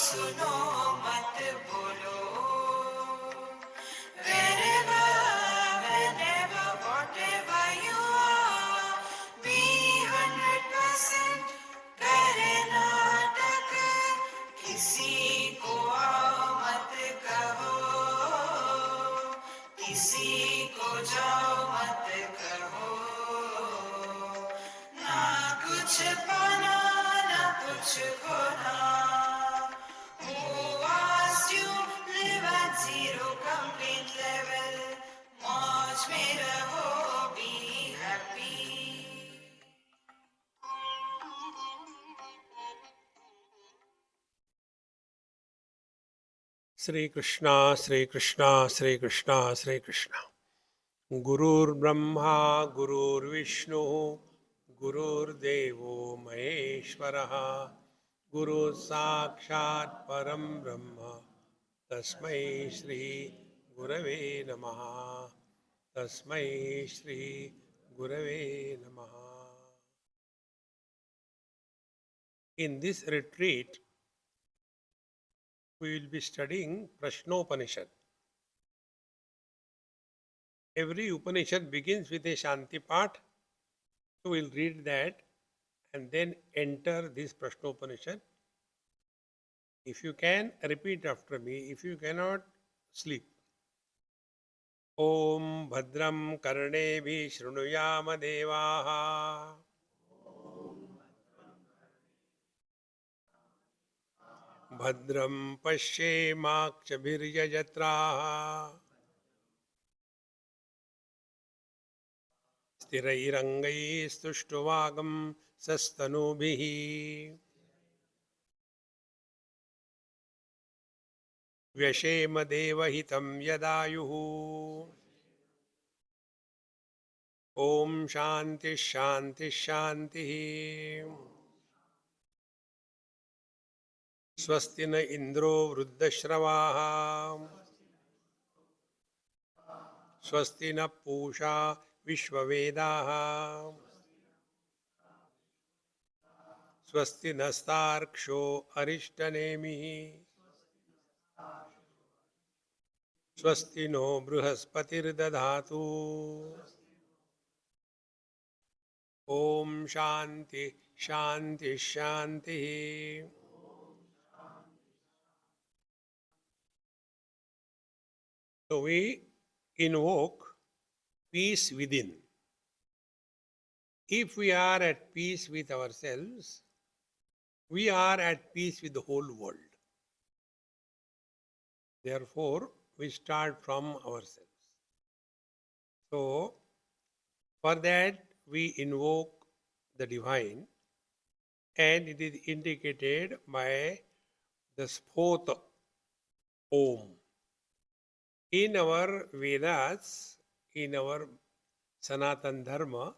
सुनो मत बोलो. Wherever, whenever, whatever you are, be 100% करे नाटक. किसी को आओ मत कहो, किसी को जाओ मत कहो. ना कुछ पाना ना कुछ खोना. Who asked you live at zero complete level? मौज में रहो, be happy. Sri Krishna, Sri Krishna, Sri Krishna, Sri Krishna. Gurur Brahma, Gurur Vishnu, Gurur Devo Maheshwaraha, Guru Sakshat Param Brahma, Tasmai Shri Gurave Namaha, Tasmai Shri Gurave Namaha. In this retreat, we will be studying Prashnopanishad. Every Upanishad begins with a Shanti Path. So we'll read that and then enter this Prashnopanishad. If you can, repeat after me. If you cannot, sleep. Om Bhadram Karnevi Shrunuyama Devaha. Bhadram Pashe Makshabhirya Jatraha. Sthirairangai Stuštuvagam Sastanubhihi. व्यशेम देवहितं यदायुः. ओम शांति शांति शांति. स्वस्ति न इंद्रो वृद्धश्रवाः. स्वस्ति न पूषा विश्ववेदाः. स्वस्ति नस्तार्क्ष्यो अरिष्टनेमिः. स्वस्ति नो बृहस्पतिर्दधातु. ओम शांति शांति शांति. So we invoke peace within. If we are at peace with ourselves, we are at peace with the whole world. Therefore, we start from ourselves. So, for that we invoke the divine, and it is indicated by the spot Om. In our Vedas, in our Sanatan Dharma,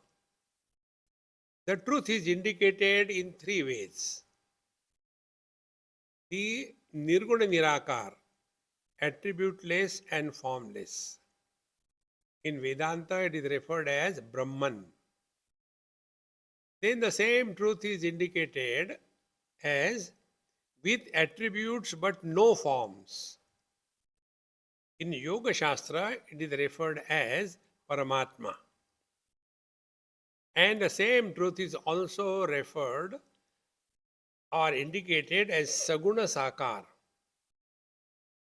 the truth is indicated in three ways. The Nirguna Nirakar, attributeless and formless. In Vedanta, it is referred as Brahman. Then the same truth is indicated as with attributes but no forms. In Yoga Shastra, it is referred as Paramatma. And the same truth is also referred or indicated as Saguna Sakar,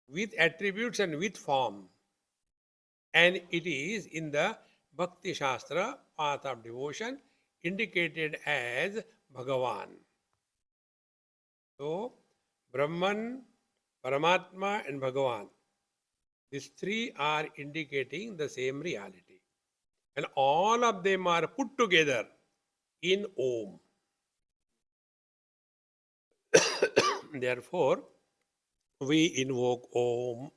with attributes and with form. And it is in the Bhakti Shastra, path of devotion, indicated as Bhagavan. So, Brahman, Paramatma and Bhagavan, these three are indicating the same reality. And all of them are put together in Om. Therefore, we invoke Om.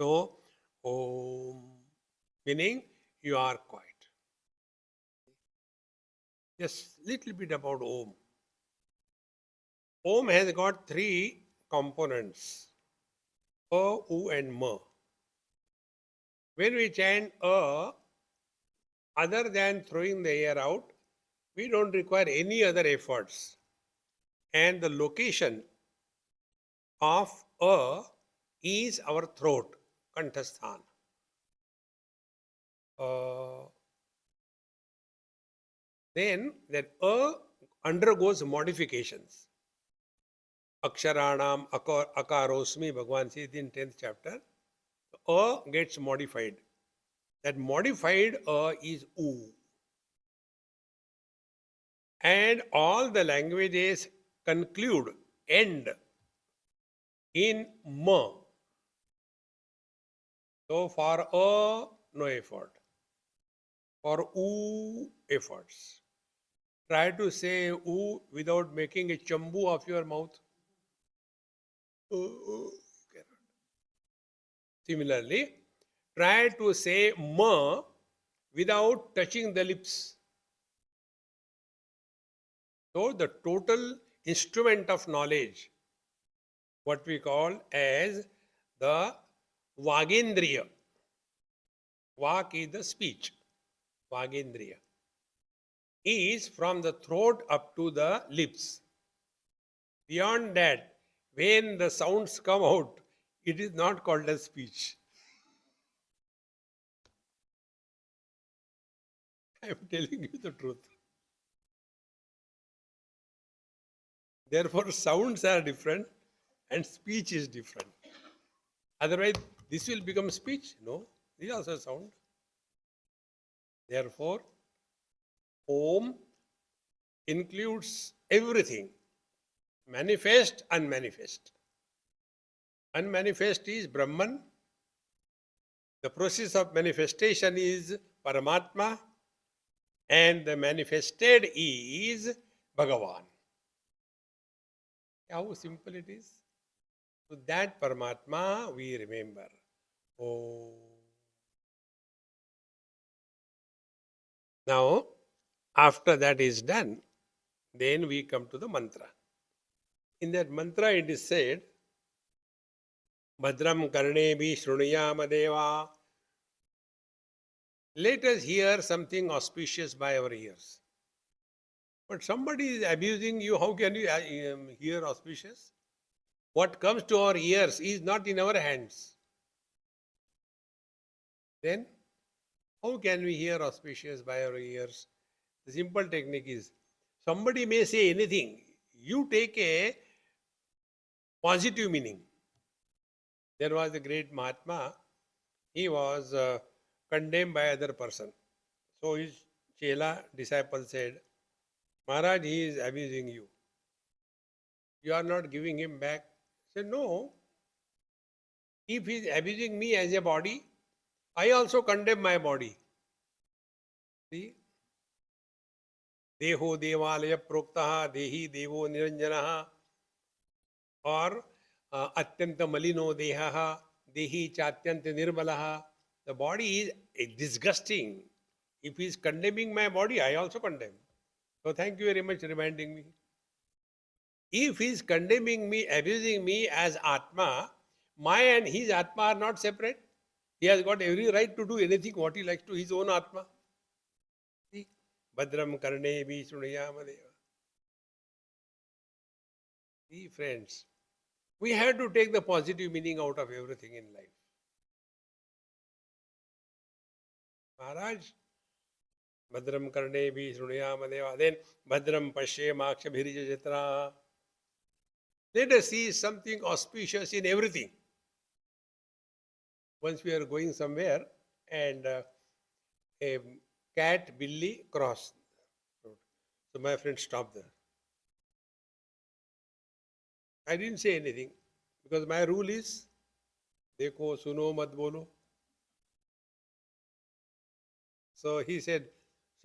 So, Om, meaning you are quiet. Just little bit about Om. Om has got three components, A, U and Ma. When we chant A, other than throwing the air out, we don't require any other efforts. and the location of A is our throat, Kanthasthan. Then that A undergoes modifications. Aksharanam akarosmi, Bhagavan says in 10th chapter. A gets modified. That modified A is U. And all the languages conclude, end in Ma. So for A, no effort. For U, efforts. Try to say U without making a chambu of your mouth. Cannot. Similarly, try to say Ma without touching the lips. So the total instrument of knowledge, what we call as the Vagendriya. Vak is the speech. Vagendriya is from the throat up to the lips. Beyond that, when the sounds come out, it is not called as speech. I am telling you the truth. Therefore, sounds are different and speech is different. Otherwise, this will become speech. No, this is also a sound. Therefore, Om includes everything, manifest, unmanifest. Unmanifest is Brahman. The process of manifestation is Paramatma, and the manifested is Bhagavan. How simple it is. So that Paramatma we remember. Oh. Now, after that is done, then we come to the mantra. In that mantra it is said, Bhadram karnebi shrunuyama deva. Let us hear something auspicious by our ears. But somebody is abusing you, how can you hear auspicious? What comes to our ears is not in our hands. Then, how can we hear auspicious by our ears? The simple technique is, somebody may say anything, you take a positive meaning. There was a great Mahatma, he was condemned by other person. So his Chela disciple said, Maharaj, he is abusing you. You are not giving him back. He said, no. If he is abusing me as a body, I also condemn my body. See? Deho devalaya proktaha dehi devo niranjanaha, or atyanta malino dehaha dehi chatyanta nirbalaha. The body is disgusting. If he is condemning my body, I also condemn. So thank you very much for reminding me. If he is condemning me, abusing me as Atma, my and his Atma are not separate. He has got every right to do anything what he likes to his own Atma. See? Bhadram karne vi shrunyamadeva. See, friends, we have to take the positive meaning out of everything in life. Maharaj, Bhadram karne vi shrunyamadeva. Then Bhadram pashe maksha bhirijajatra. Let us see something auspicious in everything. Once we are going somewhere and a cat, Billy crossed. So my friend stopped there. I didn't say anything because my rule is, Dekho, suno, mat bolo. So he said,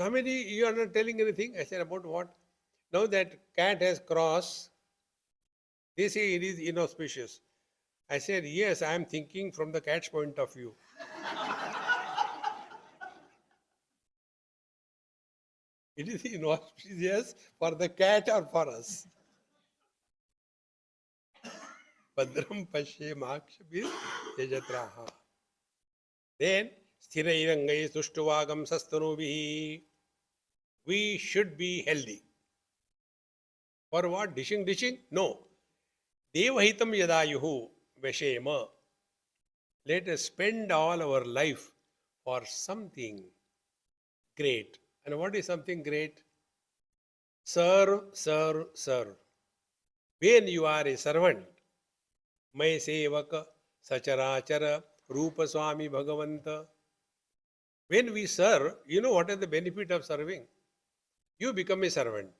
Swamiji, you are not telling anything. I said, about what? Now that cat has crossed, they say it is inauspicious. I said, yes, I am thinking from the cat's point of view. It is inauspicious for the cat or for us. Bhadram pashe makshbir yajatraha. Then, sthirairangai sushtuvagam sastanubihi. We should be healthy. For what? Dishing? No. Devahitam yadayuhu veshema. Let us spend all our life for something great. And what is something great? Serve. When you are a servant, मैं सेवक सचराचर रूप Swami Bhagavanta. When we serve, you know what is the benefit of serving? You become a servant.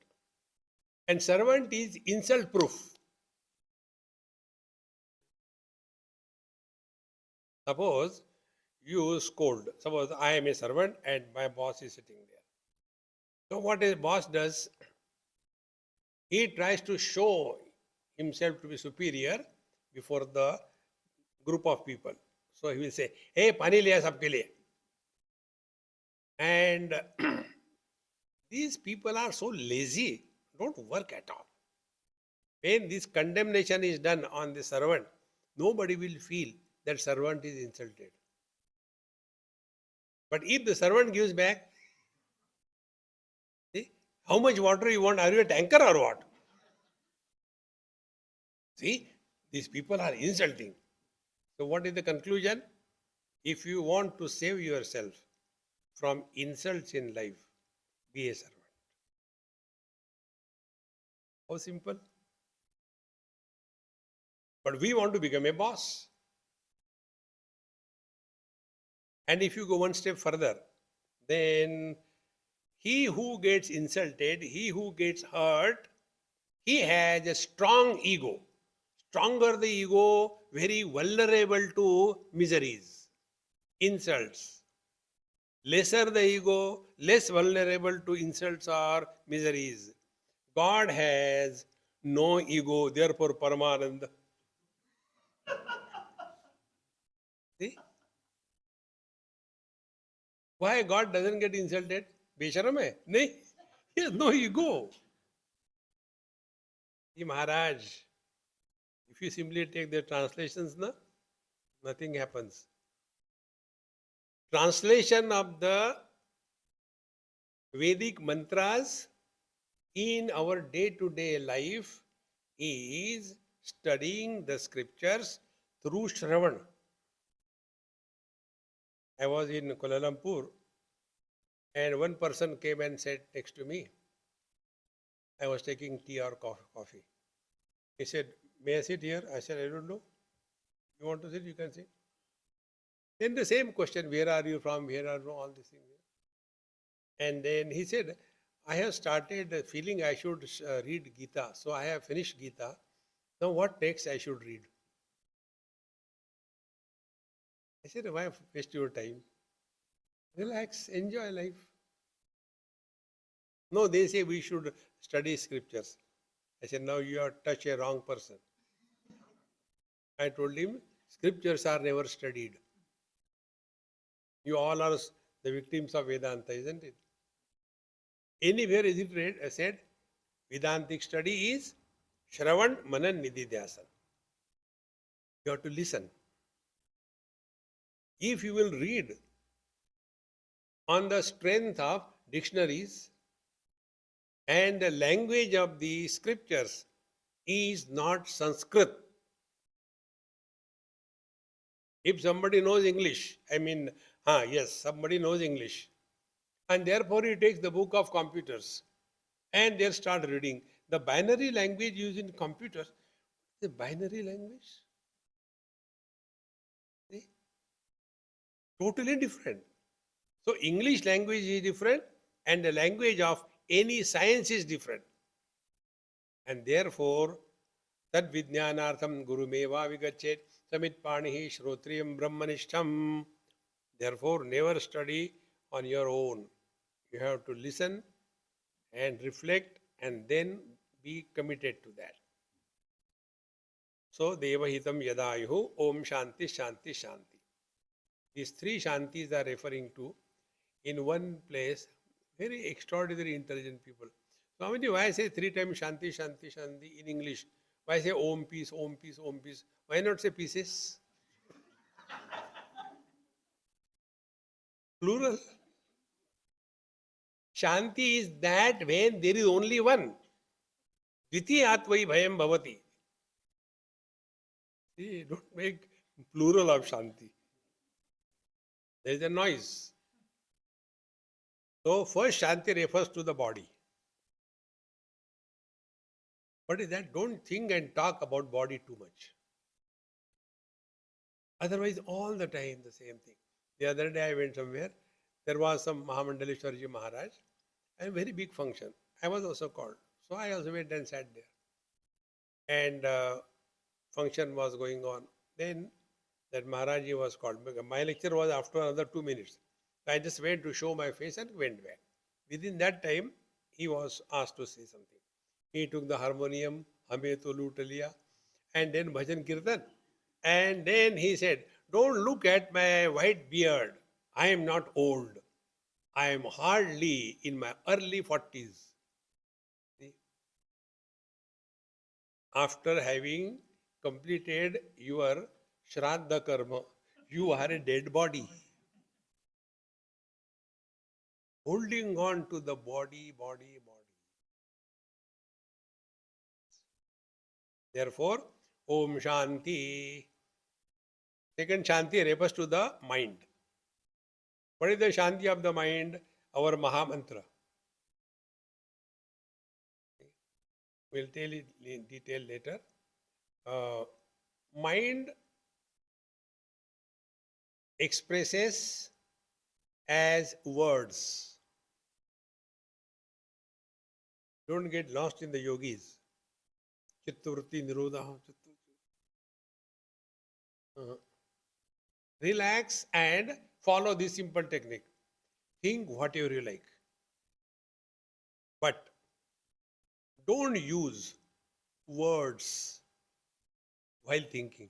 And servant is insult proof. Suppose you scold. Suppose I am a servant and my boss is sitting there. So what a boss does, he tries to show himself to be superior before the group of people. So he will say, hey, pani liya sabke liye. And these people are so lazy, don't work at all. When this condemnation is done on the servant, nobody will feel that servant is insulted. But if the servant gives back, see, how much water you want? Are you a tanker or what? See, these people are insulting. So what is the conclusion? If you want to save yourself from insults in life, be a servant. How simple? But we want to become a boss. And if you go one step further, then he who gets insulted, he who gets hurt, he has a strong ego. Stronger the ego, very vulnerable to miseries, insults. Lesser the ego, less vulnerable to insults or miseries. God has no ego, therefore Paramananda. See? Why God doesn't get insulted? Besharam hai? Nahi. He has no ego. See, Maharaj, if you simply take the translations, nothing happens. Translation of the Vedic mantras in our day-to-day life is studying the scriptures through Shravan. I was in Kuala Lumpur and one person came and sat next to me. I was taking tea or coffee. He said, may I sit here? I said, I don't know. You want to sit? You can sit. Then the same question, where are you from? Where are you? All these things. And then he said, I have started feeling I should read Gita. So I have finished Gita. Now what next I should read? I said, why waste your time? Relax, enjoy life. No, they say we should study scriptures. I said, now you have touched a wrong person. I told him, scriptures are never studied. You all are the victims of Vedanta, isn't it? Anywhere is it read, said, Vedantic study is Shravan Manan Nididhyasan. You have to listen. If you will read on the strength of dictionaries and the language of the scriptures is not Sanskrit. If somebody knows English, somebody knows English. And therefore he takes the book of computers and they start reading. The binary language used in computers, the binary language, see? Totally different. So English language is different and the language of any science is different. And therefore, tad vijnanartham gurumeva vigachet samit panihi shrotriyam brahmanishtam. Therefore, never study on your own. You have to listen and reflect and then be committed to that. So, devahitam yadayuhu om shanti shanti shanti. These three shantis are referring to, in one place, very extraordinary intelligent people. Swamiji, why I say three times shanti shanti shanti in English? Why say om peace, om peace, om peace? Why not say pieces? Plural. Shanti is that when there is only one. Dvitiyat vai bhayam bhavati. See, don't make plural of Shanti. There is a noise. So first Shanti refers to the body. What is that? Don't think and talk about body too much. Otherwise, all the time the same thing. The other day I went somewhere. There was some Mahamandaleshwarji Maharaj, and a very big function. I was also called. So I also went and sat there. And function was going on. Then that Maharaji was called. My lecture was after another 2 minutes. I just went to show my face and went back. Within that time, he was asked to say something. He took the harmonium, Hame to loot liya, and then Bhajan Kirtan. And then he said, don't look at my white beard. I am not old. I am hardly in my early 40s. See? After having completed your Shraddha Karma, you are a dead body. Holding on to the body. Therefore, Om Shanti. Second Shanti refers to the mind. What is the Shanti of the mind? Our Mahamantra. We'll tell it in detail later. Mind expresses as words. Don't get lost in the yogis. Chittavritti Nirodha. Relax and follow this simple technique. Think whatever you like. But don't use words while thinking.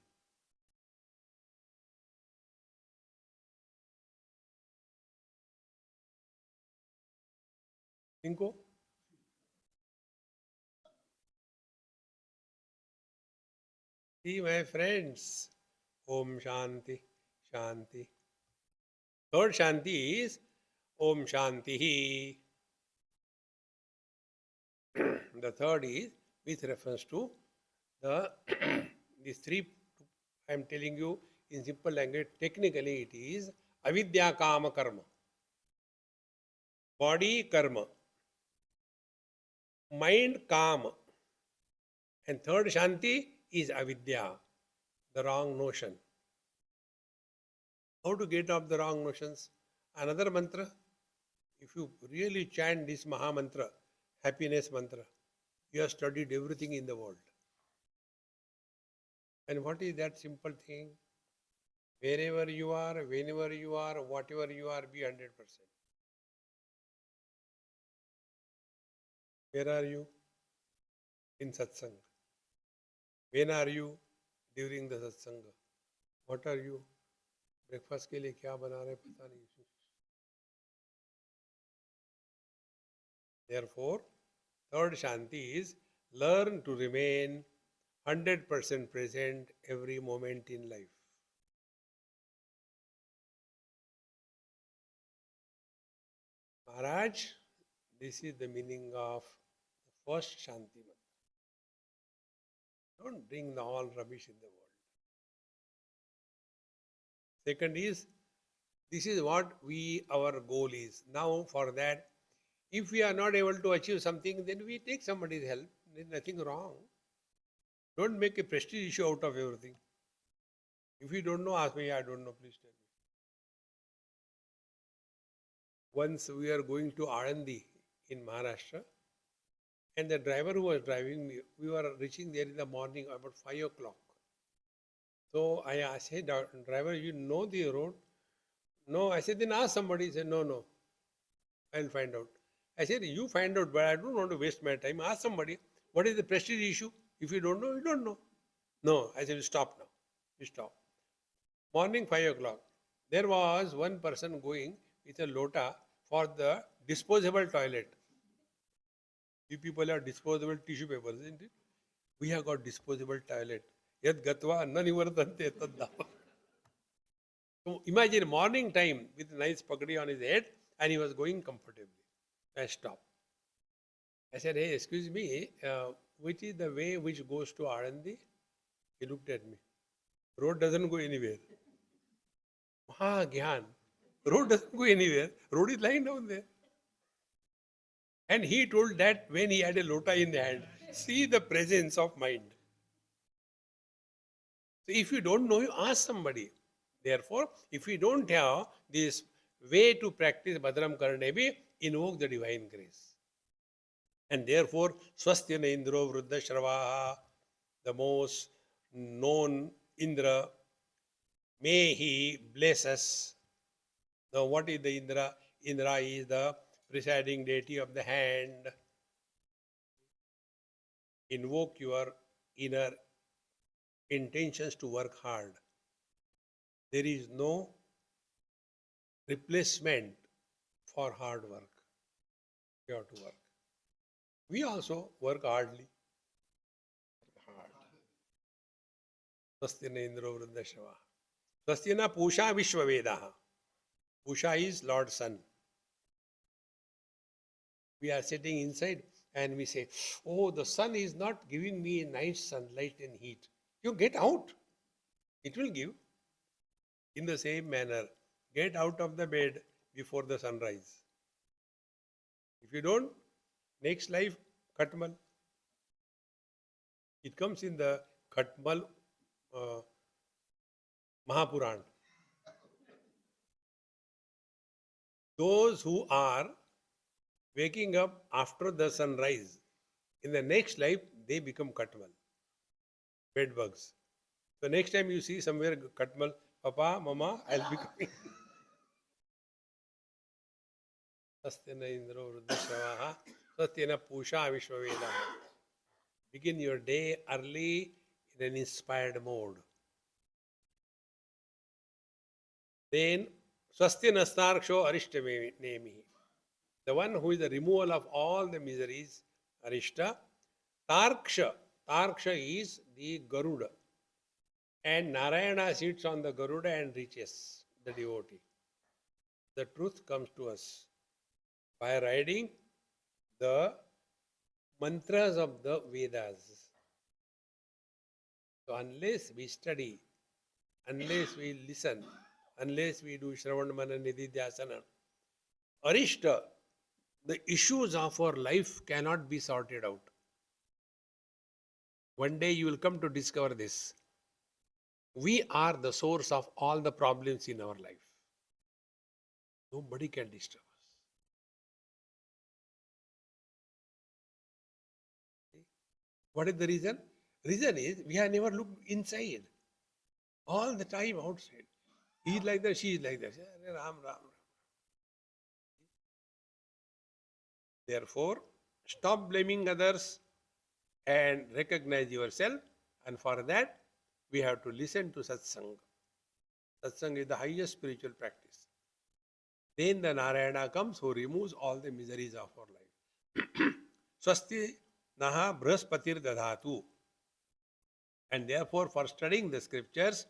Thinko? See, my friends. Om Shanti, Shanti. Third Shanti is Om Shanti. The third is with reference to the these three. I am telling you in simple language. Technically, it is avidya kama karma, body karma, mind kama, and third Shanti is avidya, the wrong notion. How to get off the wrong notions? Another mantra. If you really chant this Maha mantra, happiness mantra, you have studied everything in the world. And what is that simple thing? Wherever you are, whenever you are, whatever you are, be 100%. Where are you? In satsang. When are you? During the satsanga. What are you? Breakfast के लिए क्या बना रहे पता नहीं. Therefore, third Shanti is learn to remain 100% present every moment in life. Maharaj, this is the meaning of the first Shanti mantra. Don't bring the all rubbish in the world. Second is, this is what our goal is. Now for that, if we are not able to achieve something, then we take somebody's help. There is nothing wrong. Don't make a prestige issue out of everything. If you don't know, ask me, I don't know, please tell me. Once we are going to Anandi in Maharashtra, and the driver who was driving me, we were reaching there in the morning about 5 o'clock. So I asked, hey, driver, you know the road? No, I said, then ask somebody. He said, no, I'll find out. I said, you find out, but I don't want to waste my time. Ask somebody, what is the prestige issue? If you don't know, you don't know. No, I said, stop now. You stop. Morning 5 o'clock. There was one person going with a lota for the disposable toilet. You people have disposable tissue papers, isn't it? We have got disposable toilet. Yad gatva anna nivardante tadda. So imagine morning time with a nice pagadi on his head and he was going comfortably. I stopped. I said, hey, excuse me, which is the way which goes to Anandi? He looked at me. Road doesn't go anywhere. Gyan. Road doesn't go anywhere. Road is lying down there. And he told that when he had a lota in the hand. See the presence of mind. So if you don't know, you ask somebody. Therefore, if you don't have this way to practice Bhadram Karnevi, invoke the divine grace. And therefore, Swastina Indro Vruddha Shravaha, the most known Indra, may he bless us. Now, what is the Indra? Indra is the presiding deity of the hand. Invoke your inner intentions to work hard. There is no replacement for hard work. You have to work. We also work hardly. Hard. Swastina Indro Vruddha Shava. Swastina Pusha Vishwavedaha. Pusha is Lord's Sun. We are sitting inside and we say, oh, the sun is not giving me nice sunlight and heat. You get out. It will give. In the same manner, get out of the bed before the sunrise. If you don't, next life, Katmal. It comes in the Katmal Mahapuran. Those who are waking up after the sunrise, in the next life, they become Katmal, bed bugs. So next time you see somewhere Katmal, Papa, Mama, I'll be coming. Swastina Indro Vruddha Shavaha, Swastina Pusha Vishwavedaha. Begin your day early in an inspired mode. Then, Swastina Starksho Arishta Nemi. The one who is the removal of all the miseries, Arishta. Tarksha. Tarksha is the Garuda. And Narayana sits on the Garuda and reaches the devotee. The truth comes to us by riding the mantras of the Vedas. So unless we study, unless we listen, unless we do Shravan Mana Nididhyasana, Arishta, the issues of our life cannot be sorted out. One day you will come to discover this. We are the source of all the problems in our life. Nobody can disturb us. What is the reason? Reason is we have never looked inside. All the time outside. He is like that, she is like that. Ram, Ram. Therefore, stop blaming others and recognize yourself. And for that, we have to listen to satsang. Satsang is the highest spiritual practice. Then the Narayana comes who removes all the miseries of our life. Swasti naha brahaspatir dadhatu. And therefore, for studying the scriptures,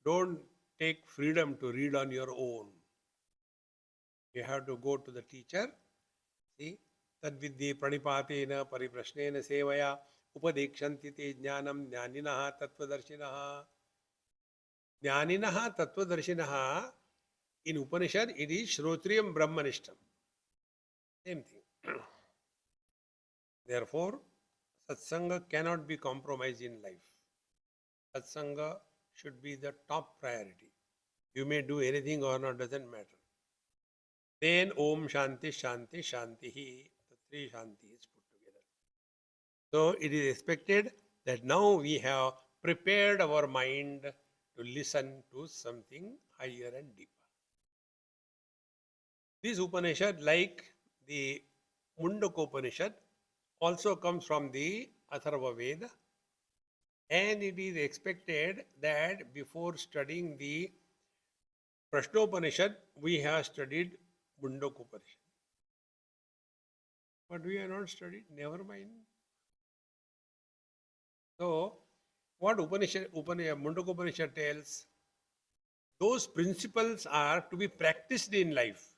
don't take freedom to read on your own. You have to go to the teacher. See, tadvidhi pranipatena pariprashnena sevaya upadekshanti te jnanam jnaninaha tattvadarshinaha. Jnaninaha tattvadarshinaha, in Upanishad, it is Shrotriyam Brahmanishtam. Same thing. Therefore, Satsanga cannot be compromised in life. Satsanga should be the top priority. You may do anything or not, doesn't matter. Then Om Shanti Shanti Shantihi. The three Shantis put together. So it is expected that now we have prepared our mind to listen to something higher and deeper. This Upanishad, like the Mundakopanishad, also comes from the Atharva Veda, and it is expected that before studying the Prashnopanishad, we have studied Mundakopanishad. But we have not studied, never mind. So, what Mundakopanishad tells, those principles are to be practiced in life.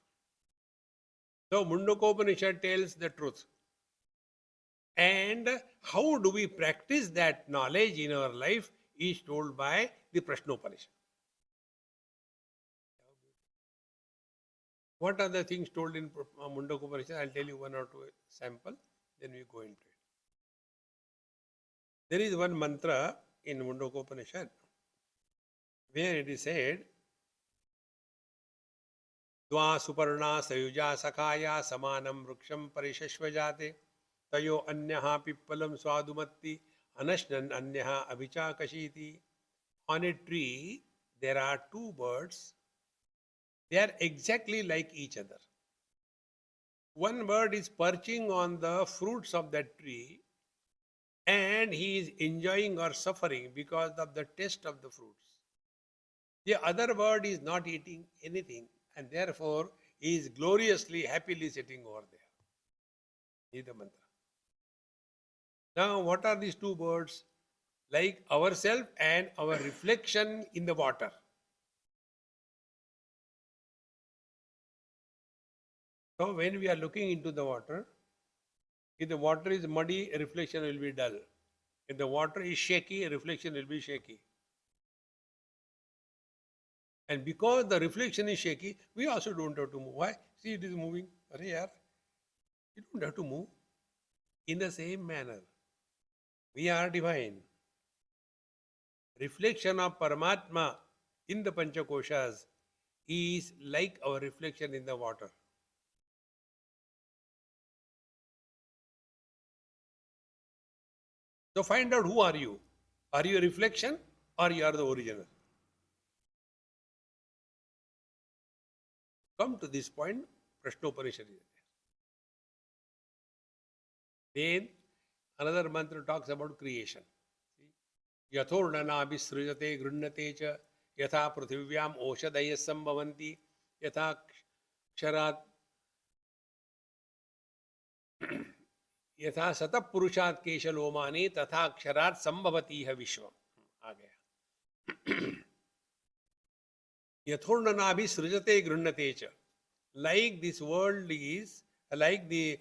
So, Mundakopanishad tells the truth. And how do we practice that knowledge in our life is told by the Prashnopanishad. What are the things told in Mundakopanishad? I'll tell you one or two sample, then we go into it. There is one mantra in Mundakopanishad where it is said, Dva suparna sayuja sakhaya samanam vruksham parishashvajate tayo anyaha pippalam swadumatti anashnan anyaha abhichakashiti. On a tree, there are two birds. They are exactly like each other. One bird is perching on the fruits of that tree and he is enjoying or suffering because of the taste of the fruits. The other bird is not eating anything and therefore he is gloriously, happily sitting over there. This is the mantra. Now, what are these two birds? Like ourselves and our reflection in the water. So, when we are looking into the water, if the water is muddy, reflection will be dull. If the water is shaky, reflection will be shaky. And because the reflection is shaky, we also don't have to move. Why? See, it is moving. Arey yaar, you don't have to move. In the same manner, we are divine. Reflection of Paramatma in the Panchakoshas is like our reflection in the water. So find out, who are you? Are you a reflection or you are the original? Come to this point, Prashnopanishad is there. Then another mantra talks about creation. Yathornanabhisrujate grunnate cha yatha pruthivyam oshadaya sambhavanti yatha ksharat यथा सतः पुरुषात् केशलोमानि तथा अक्षरात् संभवति है विश्वम. आ गया. यथोर्णनाभि सृजते गृह्णते च. Like this world is, like the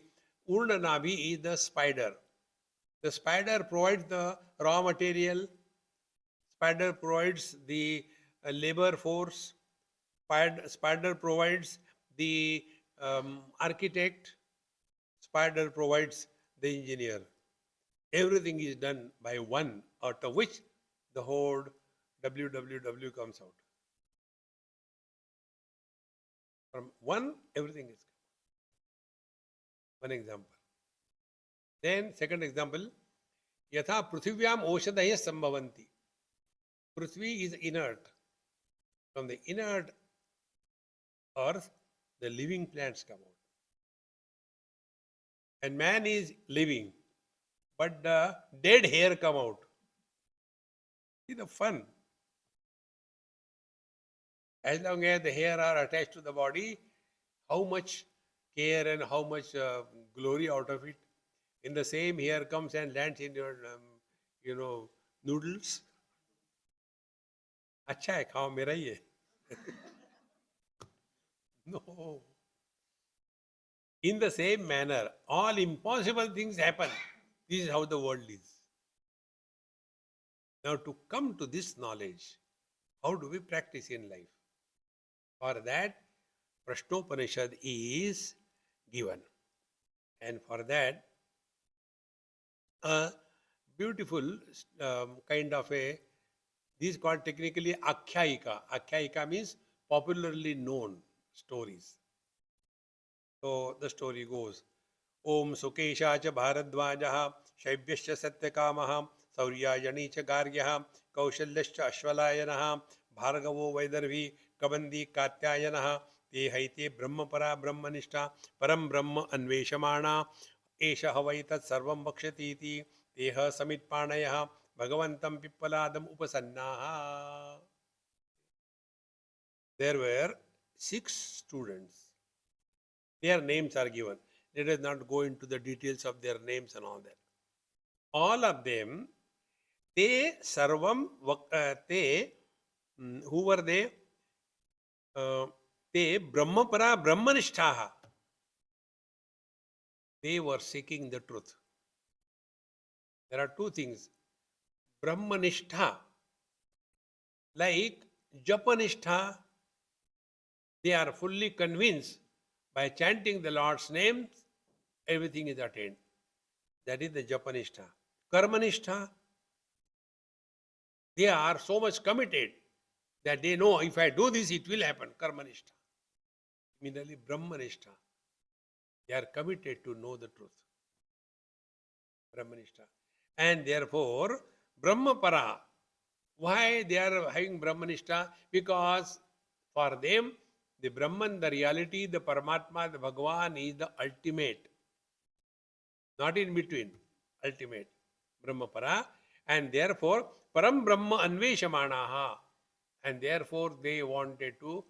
urnanabhi is the spider. The spider provides the raw material. Spider provides the labor force. Spider provides the architect. Spider provides the engineer. Everything is done by one, out of which the whole WWW comes out. From one, everything is. One example. Then, second example, Yatha Pruthivyam Oshadaya Sambhavanti. Prithvi is inert. From the inert earth, the living plants come out. And man is living, but the dead hair come out. See the fun. As long as the hair are attached to the body, how much care and how much glory out of it. In the same, hair comes and lands in your, noodles. अच्छा है, खाओ मेरा ही है. No. In the same manner, all impossible things happen. This is how the world is. Now, to come to this knowledge, how do we practice in life? For that, Prashnopanishad is given. And for that, a beautiful kind of this is called technically Akhyayika. Akhyayika means popularly known stories. So the story goes, Om Sukesha cha Bharadvajaha Shaivyascha Satyakamaha Sauryayani cha Garyaha Kaushalyascha Ashwalayanaha Bhargavo Vaidarvi Kabandi Katyayanaha Te Haite Brahmapara Brahmanishta Param Brahma Anveshamana Esha Havaitat Sarvam Bhakshatiti Teha Samitpanayaha Bhagavantam Pippaladam Upasannaha. There were 6 students. Their names are given. Let us not go into the details of their names and all that. All of them, they sarvam, who were they? They brahmapara brahmanishtaha. They were seeking the truth. There are two things. Brahmanishtha, like Japanishtha, they are fully convinced by chanting the Lord's name, everything is attained. That is the Japanishtha. Karmanishtha, they are so much committed that they know if I do this, it will happen. Karmanishtha. Similarly, Brahmanishtha, they are committed to know the truth. Brahmanishtha. And therefore, Brahmapara, why they are having Brahmanishtha? Because for them, the Brahman, the reality, the Paramatma, the Bhagavan is the ultimate, not in between, ultimate. Brahmapara. And therefore, Param Brahma Anveshamanaha. And therefore, they wanted to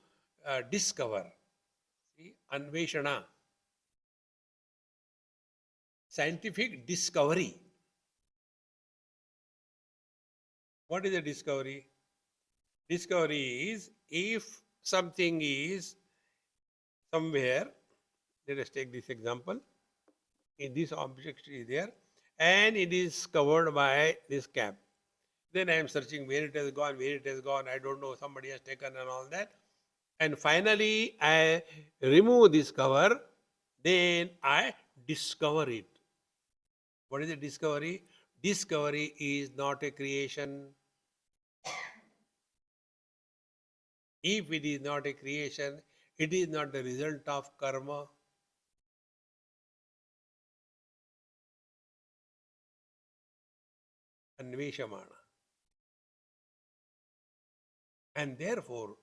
discover. See, Anveshana, scientific discovery. What is a discovery? Discovery is if something is somewhere, let us take this example. If this object is there and it is covered by this cap, then I am searching where it has gone, I don't know, somebody has taken and all that. And finally, I remove this cover, then I discover it. What is a discovery? Discovery is not a creation. If it is not a creation, it is not the result of karma. Anveshamana. And therefore,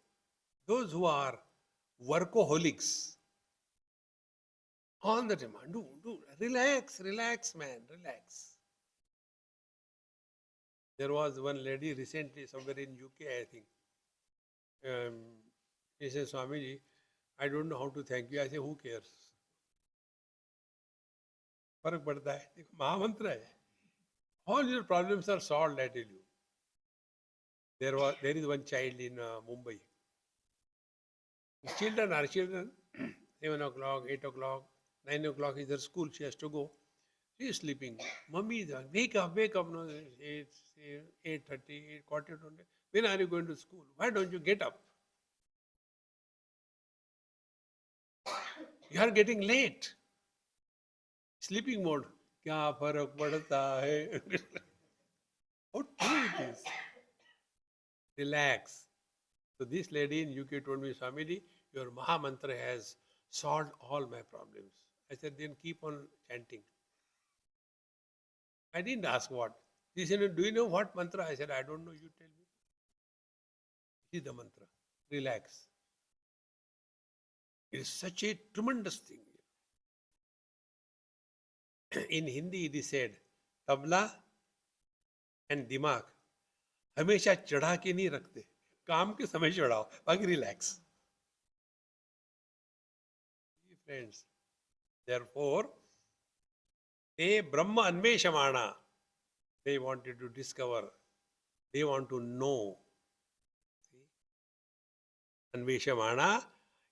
those who are workaholics, all the time, relax, man, relax. There was one lady recently somewhere in UK, I think. She said, Swamiji, I don't know how to thank you. I say, who cares? फर्क पड़ता है, देखो महामंत्र है. All your problems are solved, I tell you. There is one child in Mumbai. Children are children. 7 o'clock, 8 o'clock, 9 o'clock is her school. She has to go. She is sleeping. Mummy is wake up. No, it's 8:30, quarter to 9. When are you going to school? Why don't you get up? You are getting late. Sleeping mode. क्या फर्क पड़ता है? How true it is. Relax. So this lady in UK told me, Swamiji, your Maha Mantra has solved all my problems. I said, then keep on chanting. I didn't ask what. She said, do you know what mantra? I said, I don't know, you tell me. This is the mantra. Relax. It is such a tremendous thing. In Hindi it is said, tabla and dimag हमेशा चढ़ा के नहीं रखते, काम के समय चढ़ाओ, बाकी relax. Friends, therefore, they Brahma Anveshamana, they wanted to discover, they want to know. Anveshamana,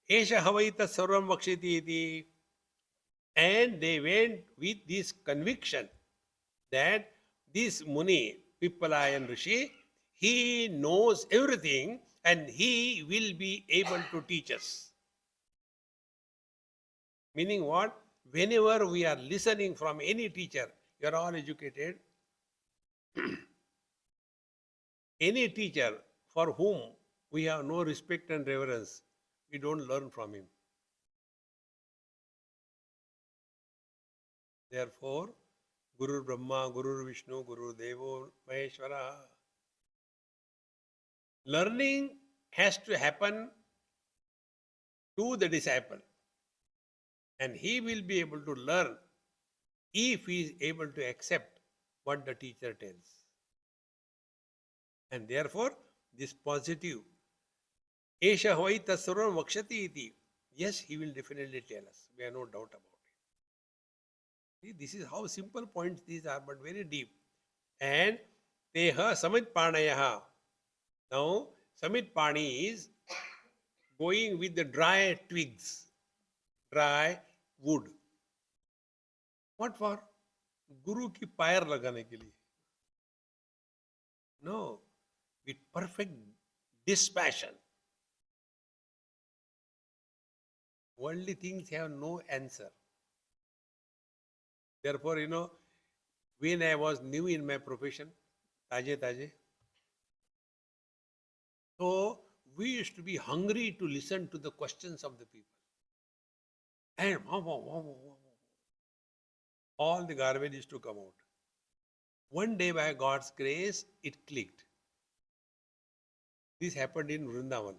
Esha Havaita Sarvam Vakshiti iti. And they went with this conviction that this Muni, Pippalayan Rishi, he knows everything and he will be able to teach us. Meaning what? Whenever we are listening from any teacher, you are all educated, any teacher for whom we have no respect and reverence, we don't learn from him. Therefore, Guru Brahma, Guru Vishnu, Guru Devo Maheshwara. Learning has to happen to the disciple. And he will be able to learn if he is able to accept what the teacher tells. And therefore, this positive, Esha Hvaita Sarvam Vakshati iti. Yes, he will definitely tell us. We have no doubt about it. See, this is how simple points these are, but very deep. And Teha Samit Panayaha. Now, Samit Pani is going with the dry twigs, dry wood. What for? गुरु की पैर लगाने के लिए. No, with perfect dispassion. Worldly things have no answer. Therefore, when I was new in my profession, taje, so we used to be hungry to listen to the questions of the people. And all the garbage used to come out. One day, by God's grace, it clicked. This happened in Vrindavan.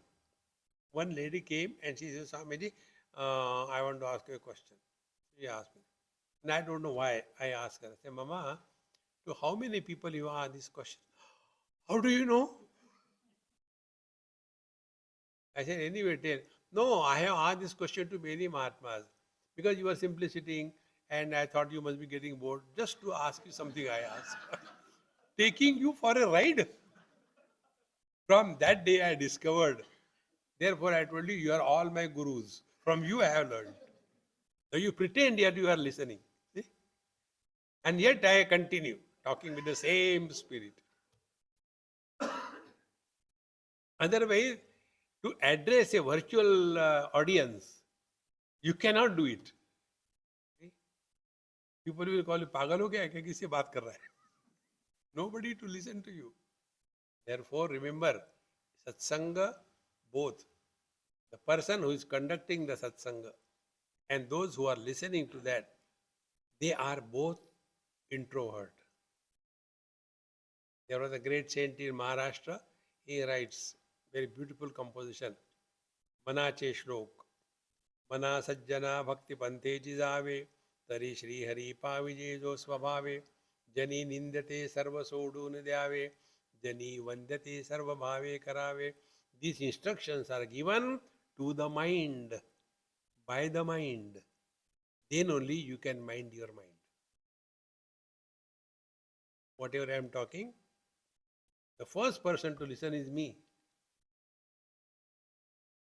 One lady came and she said, Swamiji, I want to ask you a question. She asked me. And I don't know why I asked her. I said, Mama, to how many people you ask this question? How do you know? I said, anyway, tell. No, I have asked this question to many Mahatmas because you were simply sitting and I thought you must be getting bored. Just to ask you something, I asked. Taking you for a ride. From that day, I discovered. Therefore, I told you, you are all my gurus. From you, I have learned. So you pretend yet you are listening. See? And yet I continue talking with the same spirit. Otherwise, to address a virtual audience, you cannot do it. See? People will call you, पागल हो गया क्या किससे बात कर रहा है? Nobody to listen to you. Therefore, remember, satsanga, both. The person who is conducting the satsanga and those who are listening to that, they are both introvert. There was a great saint in Maharashtra. He writes very beautiful composition. Manache shlok. Mana sajjana bhakti pante jizave. Tari shri hari pavije jo svabhave. Jani nindate sarva sodu nidyave. Jani vandate sarva bhave karave. These instructions are given to the mind, by the mind. Then only you can mind your mind. Whatever I am talking, the first person to listen is me.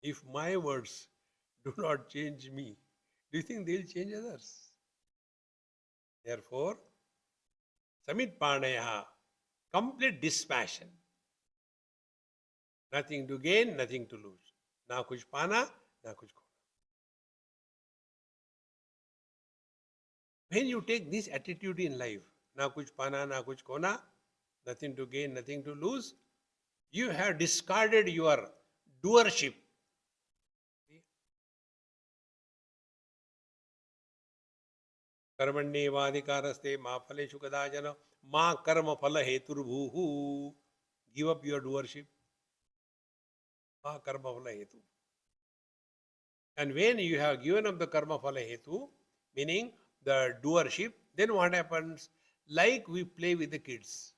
If my words do not change me, do you think they'll change others? Therefore, Samit Panaya, complete dispassion. Nothing to gain, nothing to lose. Na kuch pana, na kuch khona. When you take this attitude in life, na kuch pana, na kuch khona, nothing to gain, nothing to lose, you have discarded your doership. कर्मण्येवाधिकारस्ते मा फलेषु कदाचन मा कर्म फल हेतुर्भूः. Give up your doership. Ma karma phala hetu. And when you have given up the karma phala hetu, meaning the doership, then what happens? Like we play with the kids.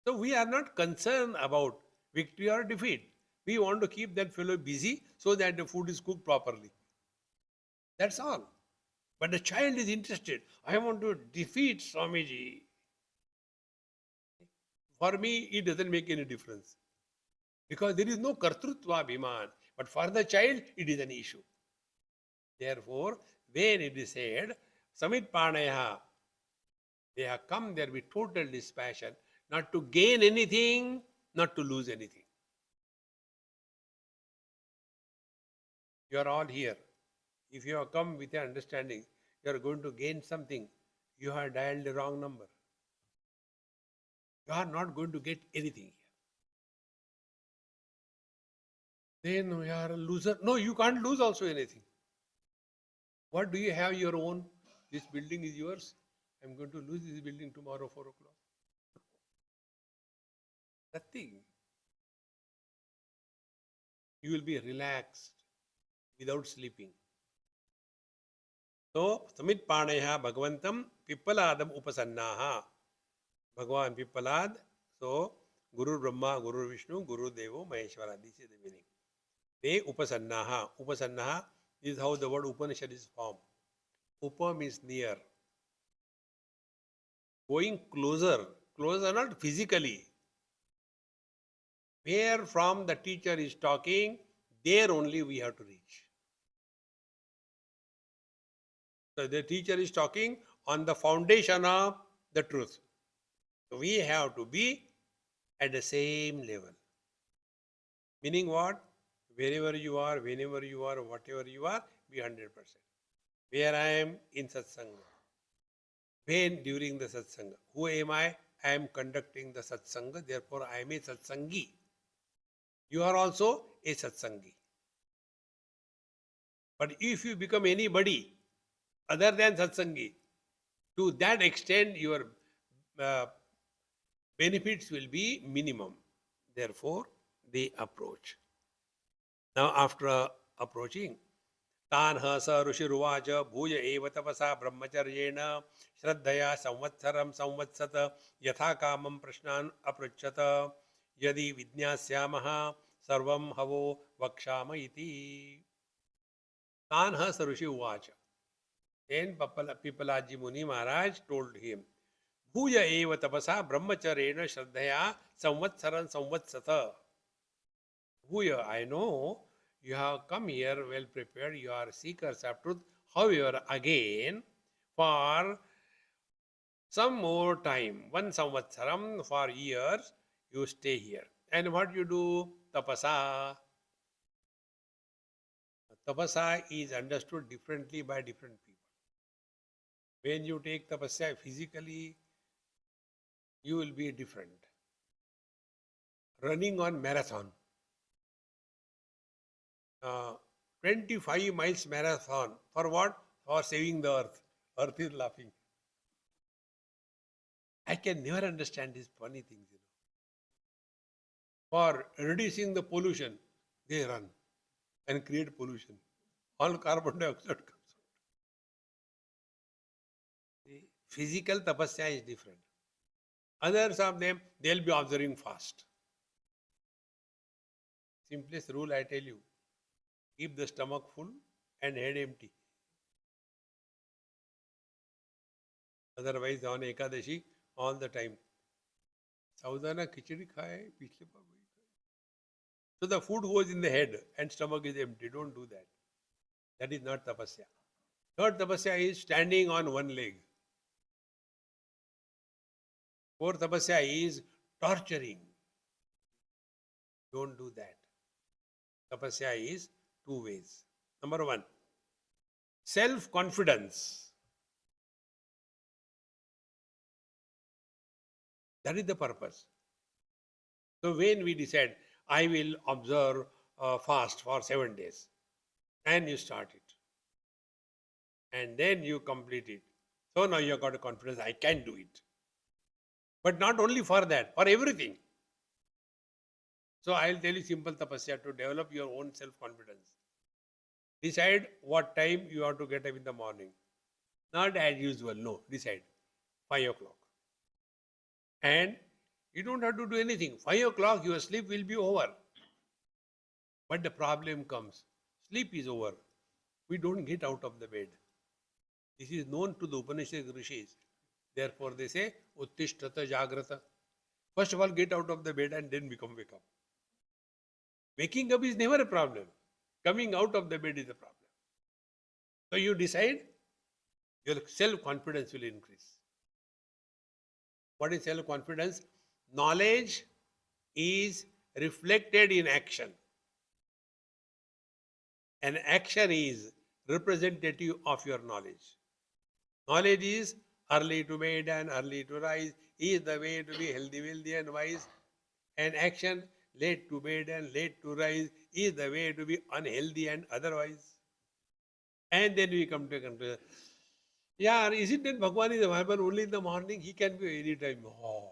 So we are not concerned about victory or defeat. We want to keep that fellow busy so that the food is cooked properly. That's all. But the child is interested. I want to defeat Swamiji. For me, it doesn't make any difference. Because there is no kartrutva abhiman. But for the child, it is an issue. Therefore, when it is said, Samit Panaya, they have come there with total dispassion, not to gain anything, not to lose anything. You are all here. If you have come with an understanding, you are going to gain something, you have dialed the wrong number. You are not going to get anything here. Then you are a loser. No, you can't lose also anything. What do you have your own? This building is yours. I'm going to lose this building tomorrow, 4 o'clock. Nothing. You will be relaxed without sleeping. So, Samit Panaya Bhagavantam Pippaladam Upasannaha. Bhagavan Pippalad. So, Guru Brahma, Guru Vishnu, Guru Devo, Maheshwara. This is the meaning. They Upasannaha. Upasannaha is how the word Upanishad is formed. Upa means near. Going closer. Closer not physically. Where from the teacher is talking, there only we have to reach. So the teacher is talking on the foundation of the truth. So we have to be at the same level. Meaning what? Wherever you are, whenever you are, whatever you are, be 100%. Where I am in satsanga. When during the satsanga. Who am I? I am conducting the satsanga, therefore I am a satsangi. You are also a satsangi. But if you become anybody other than satsangi, to that extent your uh, benefits will be minimum. Therefore, they approach. Now, after approaching, तान् स ऋषिरुवाच भूय एव तपसा ब्रह्मचर्येण श्रद्धया संवत्सरं संवत्सत यथा कामं प्रश्नान् अपृच्छत यदि विज्ञास्यामः सर्वं हवो वक्ष्याम इति तान् स ऋषि उवाच. Then Pipalaji Muni Maharaj told him, Bhuya eva tapasa brahmacharena shraddhaya samvatsaran samvatsata. Bhuya, I know you have come here well prepared, you are seekers of truth. However, again, for some more time, one samvatsaram, for years, you stay here. And what you do? Tapasa. Tapasa is understood differently by different people. When you take tapasya physically, you will be different. Running on marathon. 25 miles marathon. For what? For saving the earth. Earth is laughing. I can never understand these funny things. For reducing the pollution, they run and create pollution. All carbon dioxide comes out. The physical tapasya is different. Others of them, they'll be observing fast. Simplest rule I tell you, keep the stomach full and head empty. Otherwise, on Ekadashi, all the time. Saudana khichdi khaye, pichle baar wahi khaye. So the food goes in the head and stomach is empty. Don't do that. That is not tapasya. Third tapasya is standing on one leg. Fourth tapasya is torturing. Don't do that. Tapasya is two ways. Number one, self-confidence. That is the purpose. So when we decide, I will observe fast for 7 days, and you start it, and then you complete it. So now you have got a confidence, I can do it. But not only for that, for everything. So I'll tell you simple tapasya to develop your own self-confidence. Decide what time you have to get up in the morning. Not as usual, no. Decide 5 o'clock. And you don't have to do anything. 5 o'clock, your sleep will be over. But the problem comes. Sleep is over. We don't get out of the bed. This is known to the Upanishad Rishis. Therefore, they say, Uttishtata Jagrata. First of all, get out of the bed and then wake up. Waking up is never a problem. Coming out of the bed is a problem. So you decide, your self-confidence will increase. What is self-confidence? Knowledge is reflected in action. And action is representative of your knowledge. Knowledge is early to bed and early to rise is the way to be healthy, wealthy and wise. And action, late to bed and late to rise is the way to be unhealthy and otherwise. And then we come to a conclusion. Yeah, is it that Bhagwan is available only in the morning? He can be any time. Oh.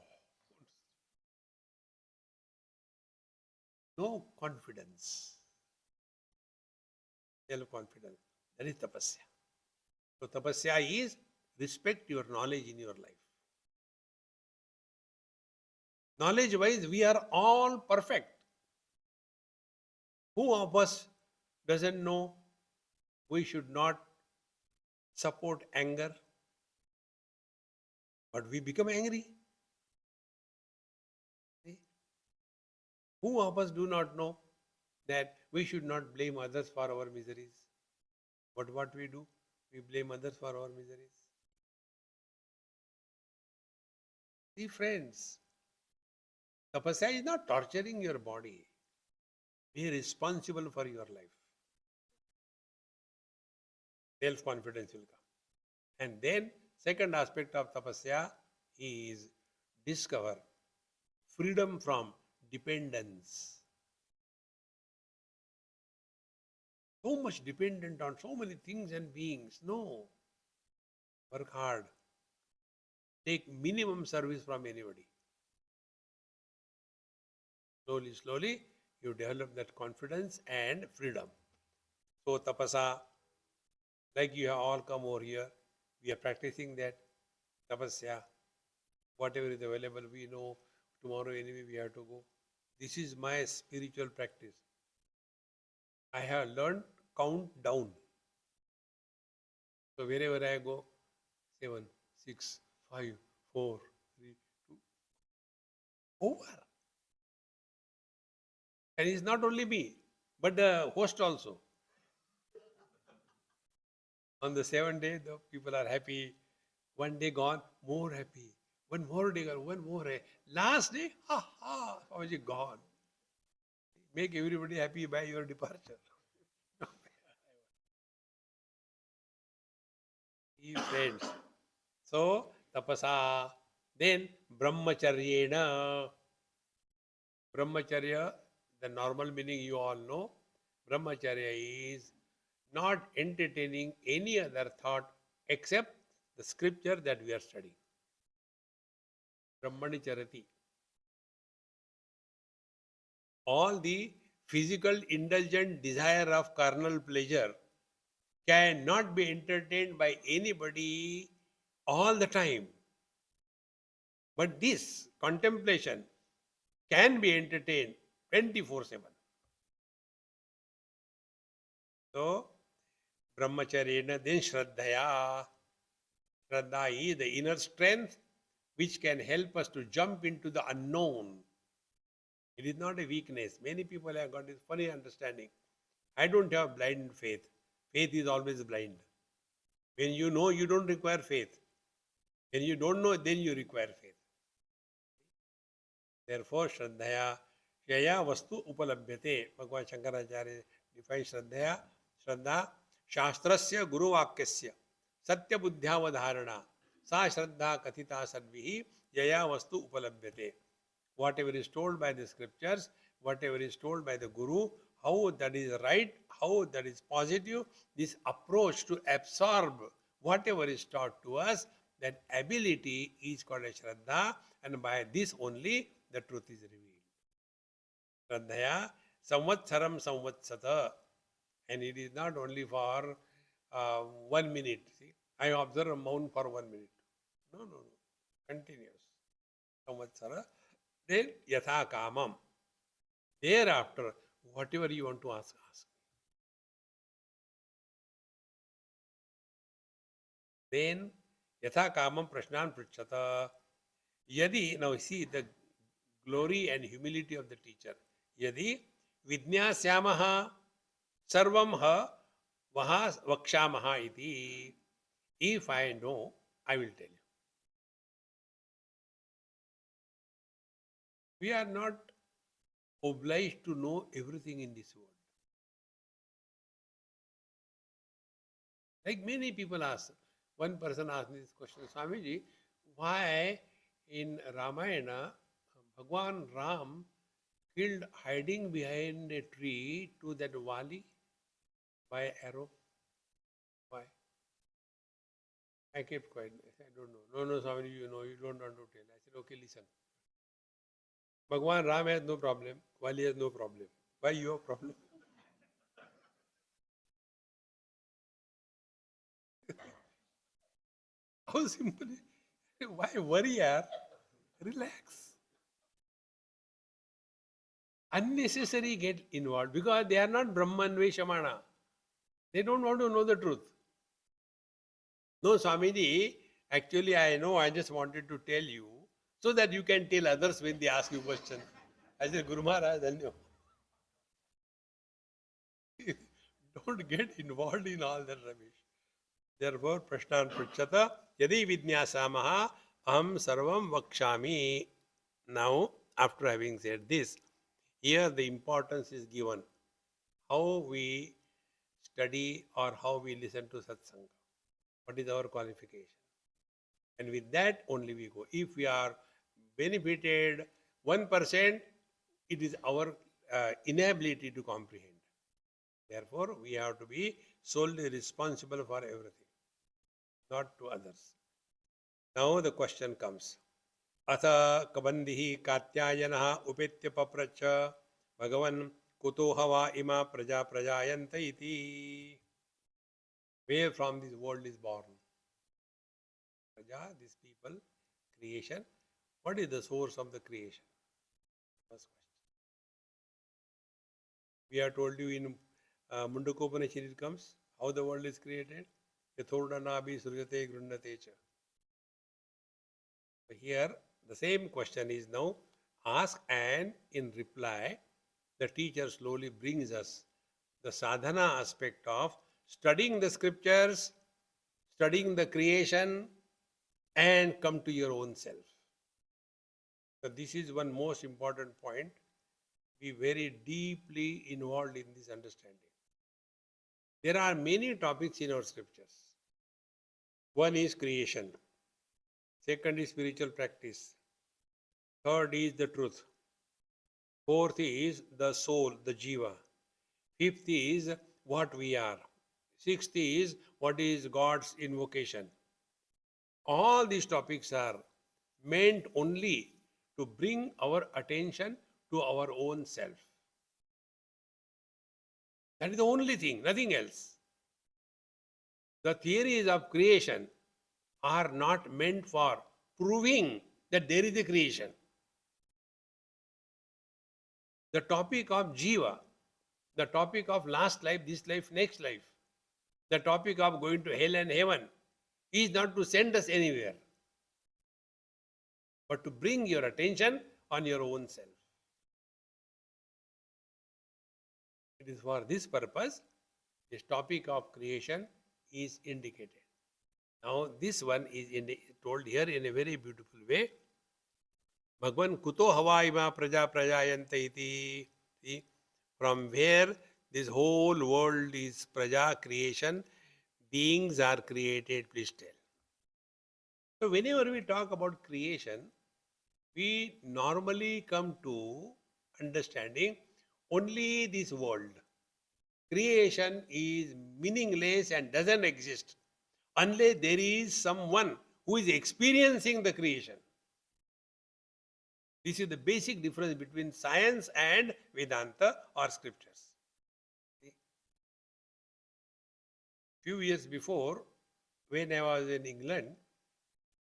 No confidence. Self-confidence. That is tapasya. So tapasya is respect your knowledge in your life. Knowledge-wise, we are all perfect. Who of us doesn't know we should not support anger? But we become angry. See? Who of us do not know that we should not blame others for our miseries? But what we do? We blame others for our miseries. See, friends, tapasya is not torturing your body. Be responsible for your life. Self-confidence will come. And then, second aspect of tapasya is discover freedom from dependence. So much dependent on so many things and beings. No. Work hard. Take minimum service from anybody. Slowly, slowly, you develop that confidence and freedom. So, tapasa, like you have all come over here, we are practicing that tapasya. Whatever is available, we know tomorrow anyway we have to go. This is my spiritual practice. I have learned count down. So wherever I go, 7, 6, 5, 4, 3, 2, over. And it's not only me, but the host also. On the 7th day, the people are happy. One day gone, more happy. One more day gone, one more. Last day, ha ha, Swamiji gone. Make everybody happy by your departure. Friends. So, tapasa. Then, brahmacharyena. Brahmacharya, the normal meaning you all know. Brahmacharya is not entertaining any other thought except the scripture that we are studying. Brahmani charati. All the physical indulgent desire of carnal pleasure cannot be entertained by anybody all the time. But this contemplation can be entertained 24/7. So, brahmacharyena, then shraddhaya. Shraddha is the inner strength which can help us to jump into the unknown. It is not a weakness. Many people have got this funny understanding. I don't have blind faith. Faith is always blind. When you know, you don't require faith. When you don't know, then you require faith. Therefore, Shraddhaya, Shaya Vastu Upalabhyate. Bhagavan Shankaracharya defines Shraddhaya. Shraddha, Shastrasya Guru Vakyasya, Satya Buddhyavadharana, Sa Shraddha Kathita Sadvihi, Yaya Vastu Upalabhyate. Whatever is told by the scriptures, whatever is told by the Guru, how that is right, how that is positive, this approach to absorb whatever is taught to us, that ability is called a Shraddha, and by this only the truth is revealed. Shraddhaya samvatsaram samvatsata. And it is not only for 1 minute. See, I observe a mount for 1 minute. No, no, no. Continuous. Samvatsara. Then yatha kamam. Thereafter, whatever you want to ask, ask. Then yatha kamam prashnan pritchata. Yadi, now see the glory and humility of the teacher. Yadi vidnyasyamaha sarvam ha vaha vakshamaha iti. If I know, I will tell you. We are not obliged to know everything in this world. Like many people ask, one person asked me this question, Swamiji, why in Ramayana, Bhagwan Ram killed hiding behind a tree to that Vali by arrow? Why? I kept quiet. I said, I don't know. No, no, Swamiji, you know, you don't want to tell. I said, okay, listen. Bhagwan Ram has no problem. Vali has no problem. Why you have problem? How simple. Why worry, yaar? Relax. Unnecessary get involved because they are not Brahman Veshamana. They don't want to know the truth. No, Swamiji, actually I know, I just wanted to tell you so that you can tell others when they ask you question. I said, Guru Maharaj, don't get involved in all that rubbish. Therefore, Prashnan Pruchata Yadi Vidnyasamaha Aham Sarvam Vakshami. Now, after having said this, here the importance is given how we study or how we listen to satsanga. What is our qualification? And with that only we go. If we are benefited 1%, it is our inability to comprehend. Therefore, we have to be solely responsible for everything, not to others. Now the question comes. Atha kabandihi katyayanaha upetya papracha bhagavan kuto hava ima praja prajayanta iti. Where from this world is born? Praja, these people, creation. What is the source of the creation? First question. We have told you in Mundakopanishad it comes, how the world is created. Yathordanabi surjate grundate cha. Here, the same question is now asked, and in reply, the teacher slowly brings us the sadhana aspect of studying the scriptures, studying the creation, and come to your own self. So this is one most important point. Be very deeply involved in this understanding. There are many topics in our scriptures. One is creation. Second is spiritual practice. Third is the truth. Fourth is the soul, the jiva. Fifth is what we are. Sixth is what is God's invocation. All these topics are meant only to bring our attention to our own self. That is the only thing, nothing else. The theories of creation are not meant for proving that there is a creation. The topic of jiva, the topic of last life, this life, next life, the topic of going to hell and heaven is not to send us anywhere, but to bring your attention on your own self. It is for this purpose this topic of creation is indicated. Now this one is told here in a very beautiful way. Bhagwan kuto hava ima praja prajayanta iti. See, from where this whole world is praja, creation, beings are created, please tell. So whenever we talk about creation, we normally come to understanding only this world. Creation is meaningless and doesn't exist unless there is someone who is experiencing the creation. This is the basic difference between science and Vedanta or scriptures. Few years before, when I was in England,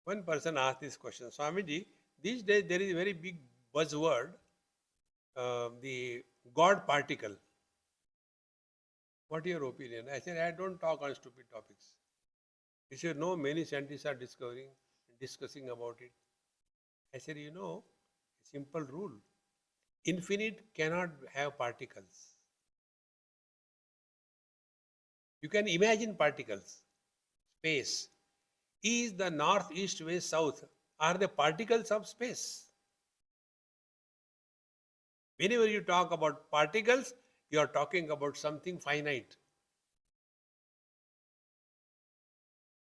one person asked this question, Swamiji, these days there is a very big buzzword, the God particle. What is your opinion? I said, I don't talk on stupid topics. He said, no, many scientists are discussing about it. I said, you know, a simple rule. Infinite cannot have particles. You can imagine particles. Space. Is the north, east, west, south are the particles of space. Whenever you talk about particles, you are talking about something finite.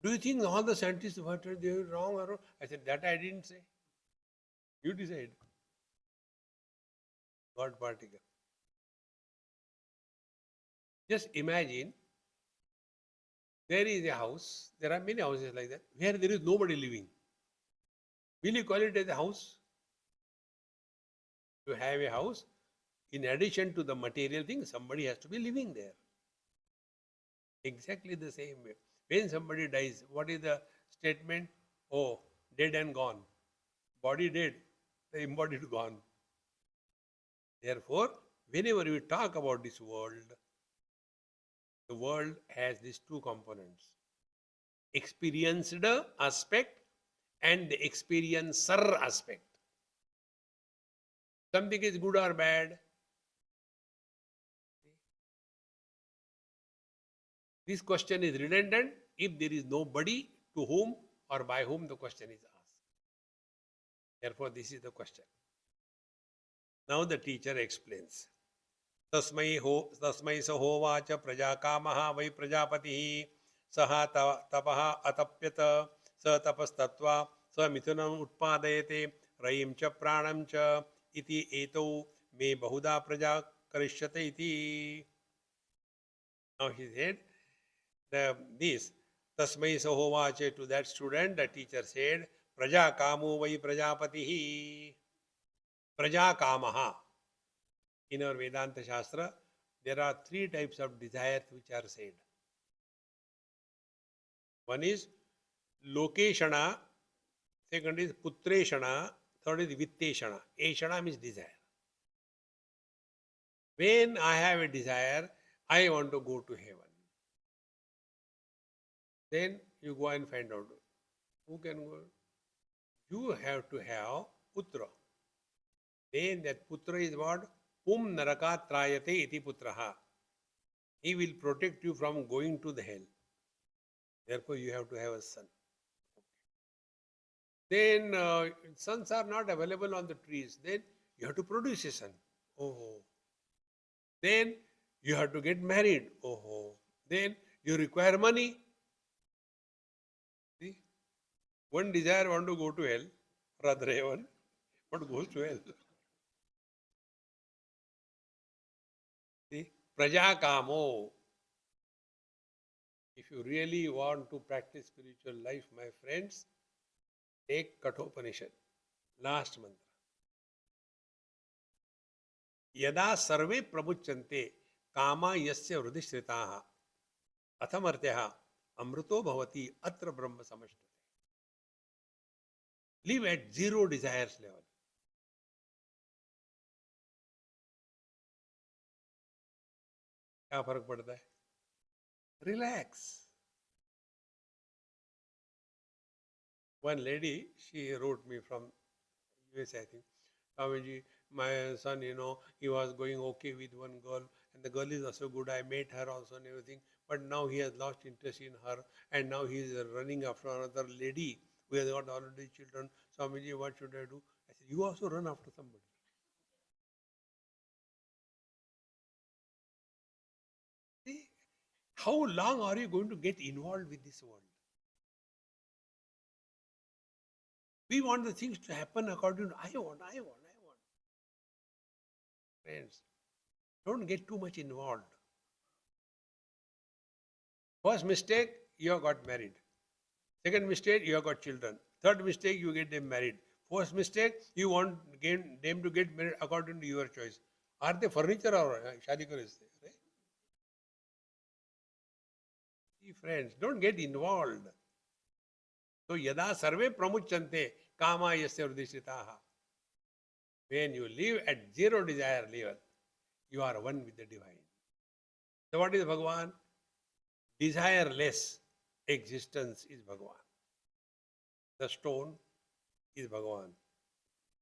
Do you think all the scientists were wrong or wrong? I said, that I didn't say. You decide. God particle. Just imagine there is a house, there are many houses like that, where there is nobody living. Will you call it as a house? You have a house, in addition to the material thing, somebody has to be living there. Exactly the same way. When somebody dies, what is the statement? Oh, dead and gone. Body dead, the embodied gone. Therefore, whenever we talk about this world, the world has these two components. Experienced aspect and the experiencer aspect. Something is good or bad. This question is redundant if there is nobody to whom or by whom the question is asked. Therefore, this is the question. Now the teacher explains. तस्मै स होवाच प्रजाकामः वै प्रजापतिः सः तपः अतप्यत स तपस्तत्वा स मिथुनम् उत्पादयते रयिं च प्राणं च इति एतौ मे बहुधा प्रजा करिष्यते इति. Now he said this. Tasmai स होवाच, to that student the teacher said, प्रजाकामो वै प्रजापतिः. प्रजाकामः. In our Vedanta Shastra, there are three types of desires which are said. One is Lokeshana, second is Putreshana, third is Vitteshana. Eshana means desire. When I have a desire, I want to go to heaven. Then you go and find out who can go. You have to have Putra. Then that Putra is what? Pum naraka trayate iti putraha. He will protect you from going to the hell. Therefore, you have to have a son. Then sons are not available on the trees. Then you have to produce a son. Oh. Then you have to get married. Oh. Then you require money. See? One desire want to go to hell, rather heaven, but goes to hell. See? Prajakamo. If you really want to practice spiritual life, my friends, take Kathopanishad, last mantra. Yada sarve pramuchante kama yasya hridishritaha athamartyaha amruto bhavati atra brahma samashrute. Live at zero desires level. क्या फर्क पड़ता है? Relax. One lady, she wrote me from US, I think. Swamiji, my son, he was going okay with one girl, and the girl is also good. I met her also and everything, but now he has lost interest in her, and now he is running after another lady who has got already children. Swamiji, what should I do? I said, you also run after somebody. See, how long are you going to get involved with this world? We want the things to happen according to I want. Friends, don't get too much involved. First mistake, you have got married. Second mistake, you have got children. Third mistake, you get them married. Fourth mistake, you want them to get married according to your choice. Are they furniture or shadi karo isse, right? See, friends, don't get involved. So yada sarve pramuchante kama yasya hridishritaha. When you live at zero desire level, you are one with the divine. So what is Bhagavan? Desireless existence is Bhagavan. The stone is Bhagavan.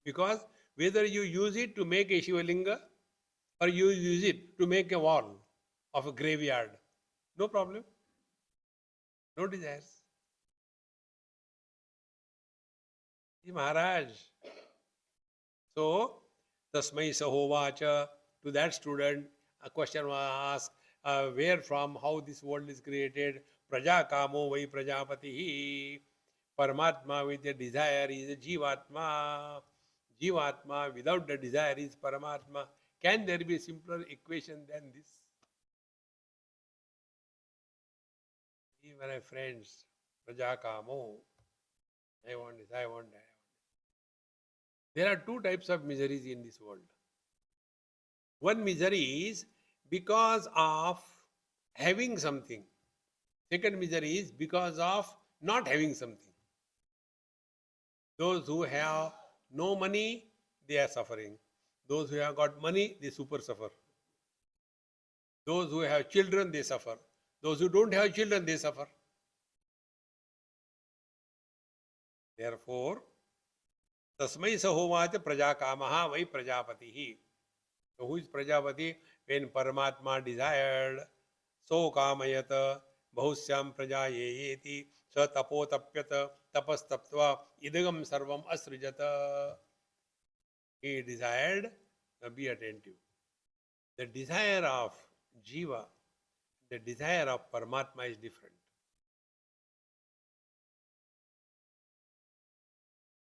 Because whether you use it to make a Shivalinga or you use it to make a wall of a graveyard, no problem. No desires. See, Maharaj. So, Tasmai Sahovacha, to that student, a question was asked, where from, how this world is created. Praja Kamo Vai Prajapati. Paramatma with the desire is a Jivatma. Jivatma without the desire is Paramatma. Can there be a simpler equation than this? See, my friends, Praja Kamo. I want this, I want that. There are two types of miseries in this world. One misery is because of having something. Second misery is because of not having something. Those who have no money, they are suffering. Those who have got money, they super suffer. Those who have children, they suffer. Those who don't have children, they suffer. Therefore, Tasmai Sahovacha Prajakamaha Vai Prajapatihi. So who is Prajapati? When Paramatma desired, so kamayata, बहुश्याम प्रजा येति स तपोतप्यत तपस्तप्त्वा idagam sarvam asrijata. He desired, now be attentive. The desire of Jiva, the desire of Paramatma is different.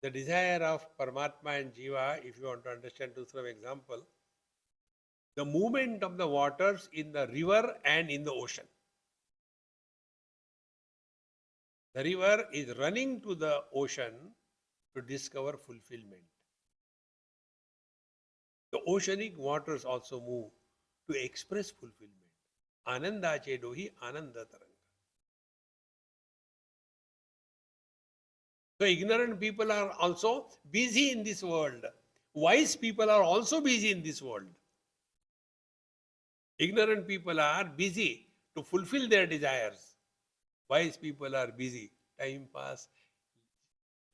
The desire of Paramatma and Jiva, if you want to understand to some example, the movement of the waters in the river and in the ocean. The river is running to the ocean to discover fulfillment. The oceanic waters also move to express fulfillment. Ananda chedohi ananda taranga. So ignorant people are also busy in this world. Wise people are also busy in this world. Ignorant people are busy to fulfill their desires. Wise people are busy. Time pass.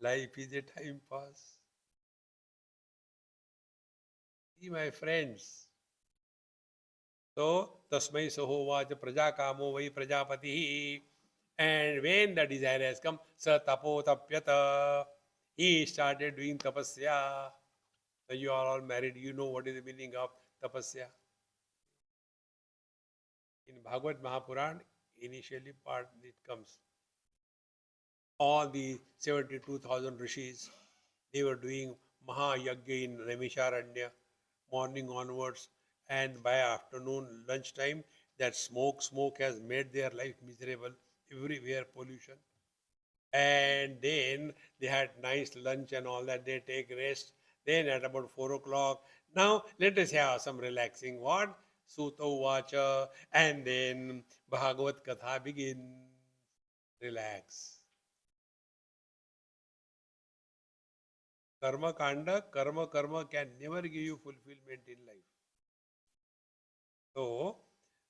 Life is a time pass. See, my friends. So, tasmai sahovacha praja kamo vai prajapati. And when the desire has come, sa tapo tapyata. He started doing tapasya. So you are all married. You know what is the meaning of tapasya. In Bhagavad Mahapuran, initially part it comes. All the 72,000 rishis, they were doing Mahayagya in Naimisharanya, morning onwards, and by afternoon, lunchtime, that smoke has made their life miserable, everywhere pollution. And then they had nice lunch and all that, they take rest. Then at about 4 o'clock, now let us have some relaxing what? Sutta Vacha, and then Bhagavad Katha begins. Relax. Karma kanda, karma can never give you fulfillment in life. So,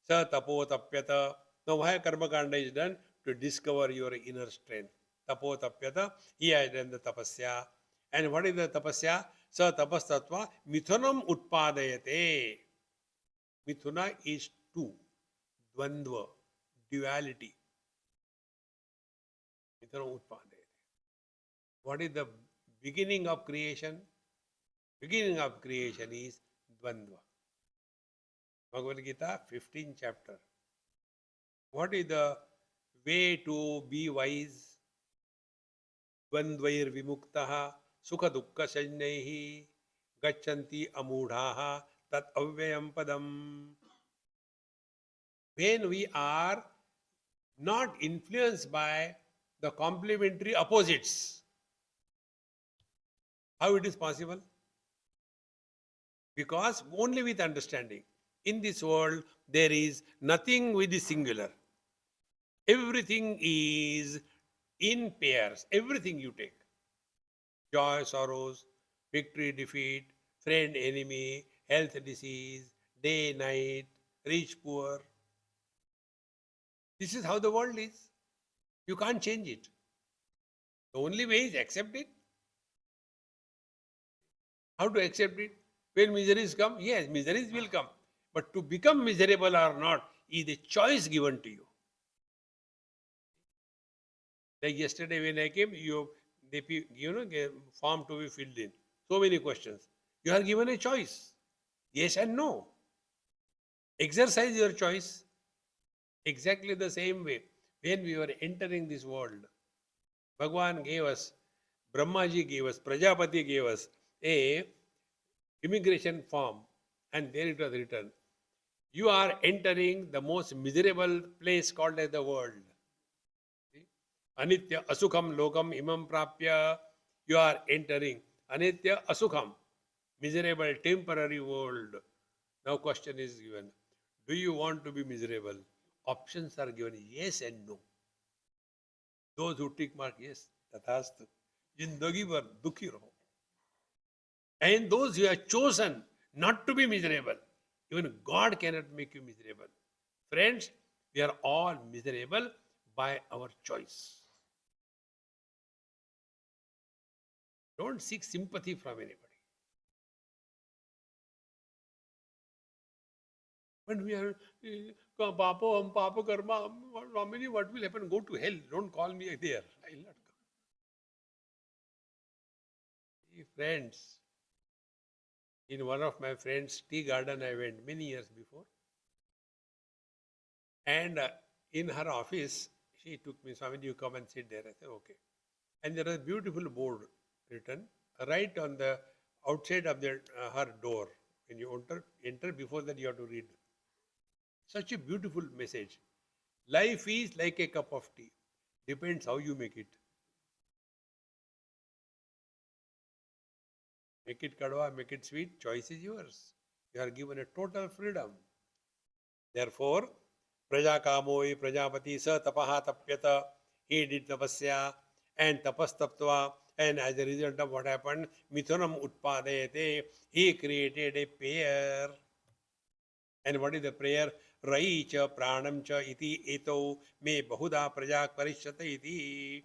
sa tapo tapyata. Now, why karma kanda is done? To discover your inner strength. Tapo tapyata, he has done the tapasya. And what is the tapasya? Sa tapas tattva mithunam utpadayate. Mithuna is two, dvandva, duality. Mithunam utpadayate. What is the beginning of creation? Beginning of creation is dvandva. Bhagavad Gita, 15th chapter. What is the way to be wise? Dvandvair vimuktaha sukha dukkha sanyaihi gachanti amudhaha tat avyayam padam. When we are not influenced by the complementary opposites, how it is possible? Because only with understanding. In this world, there is nothing with the singular. Everything is in pairs. Everything you take. Joy, sorrows, victory, defeat, friend, enemy, health, disease, day, night, rich, poor. This is how the world is. You can't change it. The only way is accept it. How to accept it? When miseries come, yes, miseries will come. But to become miserable or not is a choice given to you. Like yesterday when I came, form to be filled in. So many questions. You are given a choice. Yes and no. Exercise your choice. Exactly the same way. When we were entering this world, Bhagwan gave us, Brahmaji gave us, Prajapati gave us a immigration form, and there it was written, you are entering the most miserable place called as the world. Anitya asukham lokam imam prapya. You are entering anitya asukham, miserable temporary world. Now question is given. Do you want to be miserable? Options are given, yes and no. Those who tick mark yes, tathastu. Jindagi bhar dukhi raho. And those who have chosen not to be miserable, even God cannot make you miserable. Friends, we are all miserable by our choice. Don't seek sympathy from anybody. When we are Papo, Papa Karma, Swamiji, what will happen? Go to hell. Don't call me there. I will not come. Friends, in one of my friends' tea garden, I went many years before. And in her office, she took me, Swamiji, you come and sit there. I said, okay. And there was a beautiful board written right on the outside of her door. When you enter, before that you have to read. Such a beautiful message. Life is like a cup of tea. Depends how you make it. Make it kadwa, make it sweet, choice is yours. You are given a total freedom. Therefore, Praja Kamoi Prajapati Sa Tapaha Tapyata, he did tapasya and tapastaptva, and as a result of what happened, Mithunam Utpadayate, he created a pair. And what is the prayer? Rai cha pranam cha iti eto me bahuda praja parishyata iti.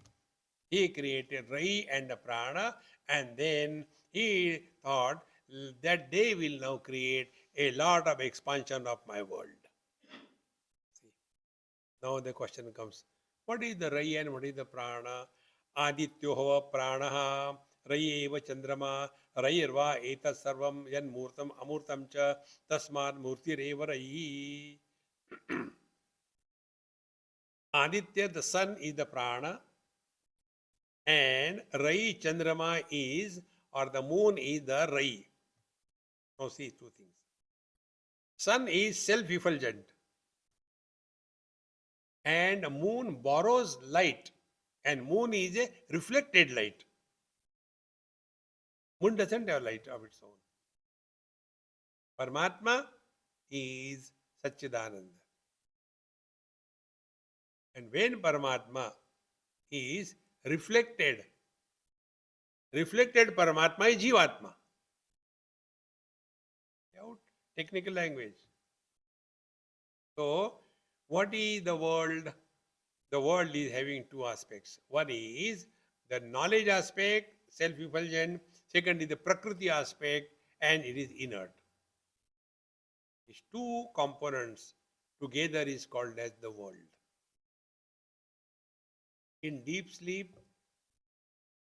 He created Rai and Prana, and then he thought that they will now create a lot of expansion of my world. See, now the question comes, what is the Rai and what is the Prana? Adityohava Pranaha, Rai eva Chandrama, Rairva etat sarvam yan murtam amurtam cha tasmad murti reva Rai. Aditya, the sun, is the Prana, and Rai Chandrama is, or the moon is the Rai. Now see two things. Sun is self-effulgent and moon borrows light, and moon is a reflected light. Moon doesn't have light of its own. Paramatma is Satchidananda. And when Paramatma is reflected Paramatma is Jivatma. Out technical language. So, what is the world? The world is having two aspects. One is the knowledge aspect, self-effulgent. Second is the Prakriti aspect, and it is inert. These two components together is called as the world. In deep sleep,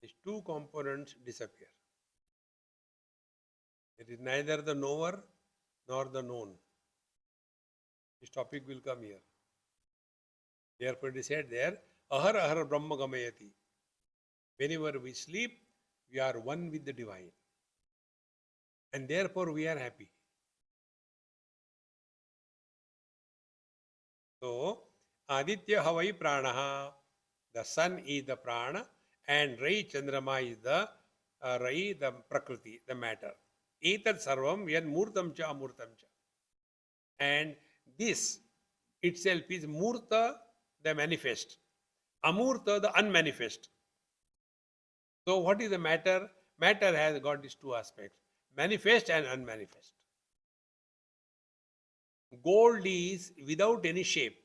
these two components disappear. It is neither the knower nor the known. This topic will come here. Therefore, it is said there, Ahar Ahar Brahma Gamayati. Whenever we sleep, we are one with the divine. And therefore, we are happy. So, Aditya Havai Pranaha, the sun is the prana, and Rai Chandrama is the Rai, the Prakriti, the matter. Etat Sarvam Yan Murtam Cha Amurtam Cha. And this itself is Murta, the manifest, Amurta, the unmanifest. So, what is the matter? Matter has got these two aspects, manifest and unmanifest. Gold is without any shape.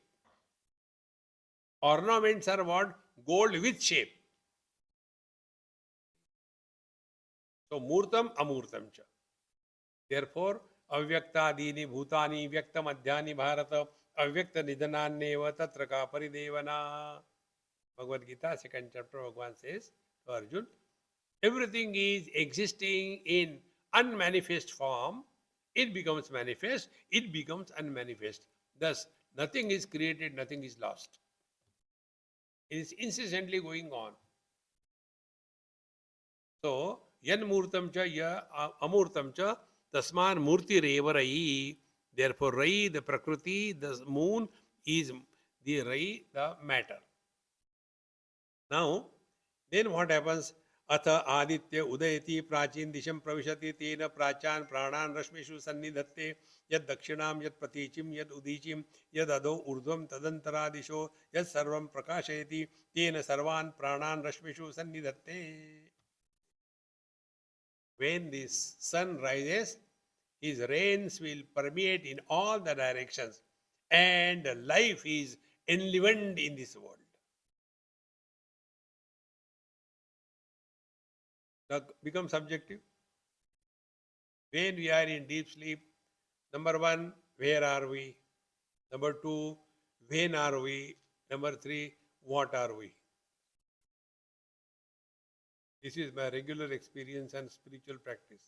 Ornaments are what? Gold with shape. So, Murtam, Amurtam cha. Therefore, Avyaktadini Bhutani Vyakta Madhyani Bharata Avyakta Nidananneva Tatraka Paridevana. Bhagavad Gita, 2nd chapter, Bhagavan says to Arjun, everything is existing in unmanifest form. It becomes manifest, it becomes unmanifest. Thus, nothing is created, nothing is lost. It is incessantly going on. So, yan murtam cha ya amurtam cha tasman murti reva rai. Therefore, rai, the prakriti, the moon is the rai, the matter. Now, then what happens? Atha aditya udayati prachin disham pravishati tena prachan pranan rashmishu sannidhatte yad dakshinam yad pratichim yad udichim yad ado urdhvam tadantara disho yad sarvam prakashayati tena sarvan pranan rashmishu sannidhatte. When the sun rises, his rays will permeate in all the directions, and life is enlivened in this world. Now becomes subjective. When we are in deep sleep, number one, where are we? Number two, when are we? Number three, what are we? This is my regular experience and spiritual practice.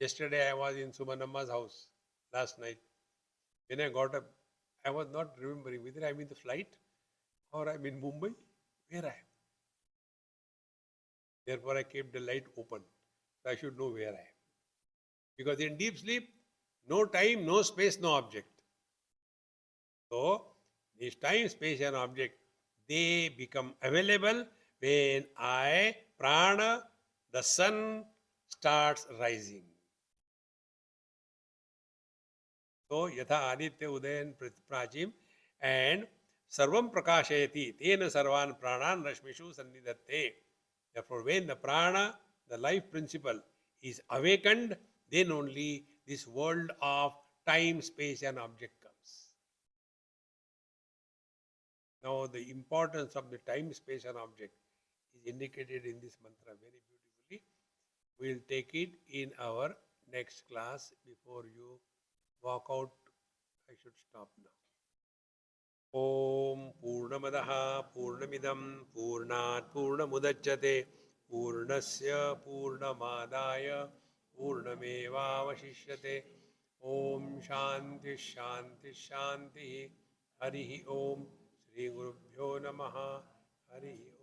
Yesterday I was in Sumanamma's house last night. When I got up, I was not remembering whether I'm in the flight or I'm in Mumbai, where I am. Therefore, I kept the light open. So I should know where I am. Because in deep sleep, no time, no space, no object. So, this time, space, and object, they become available when prana, the sun, starts rising. So, yatha aditya udayan prachim and sarvam prakashayati tena sarvan pranan rashmishu sannidhatte. Therefore, when the prana, the life principle, is awakened, then only this world of time, space, and object comes. Now, the importance of the time, space, and object is indicated in this mantra very beautifully. We'll take it in our next class. Before you walk out, I should stop now. Om Purnamadaha Purnamidam Purnat Purnamudachyate Purnasya Purnamadaya Purnamevavashishyate Om Shanti Shanti Shanti Harihi Om Sri Gurubhyo Namaha Harihi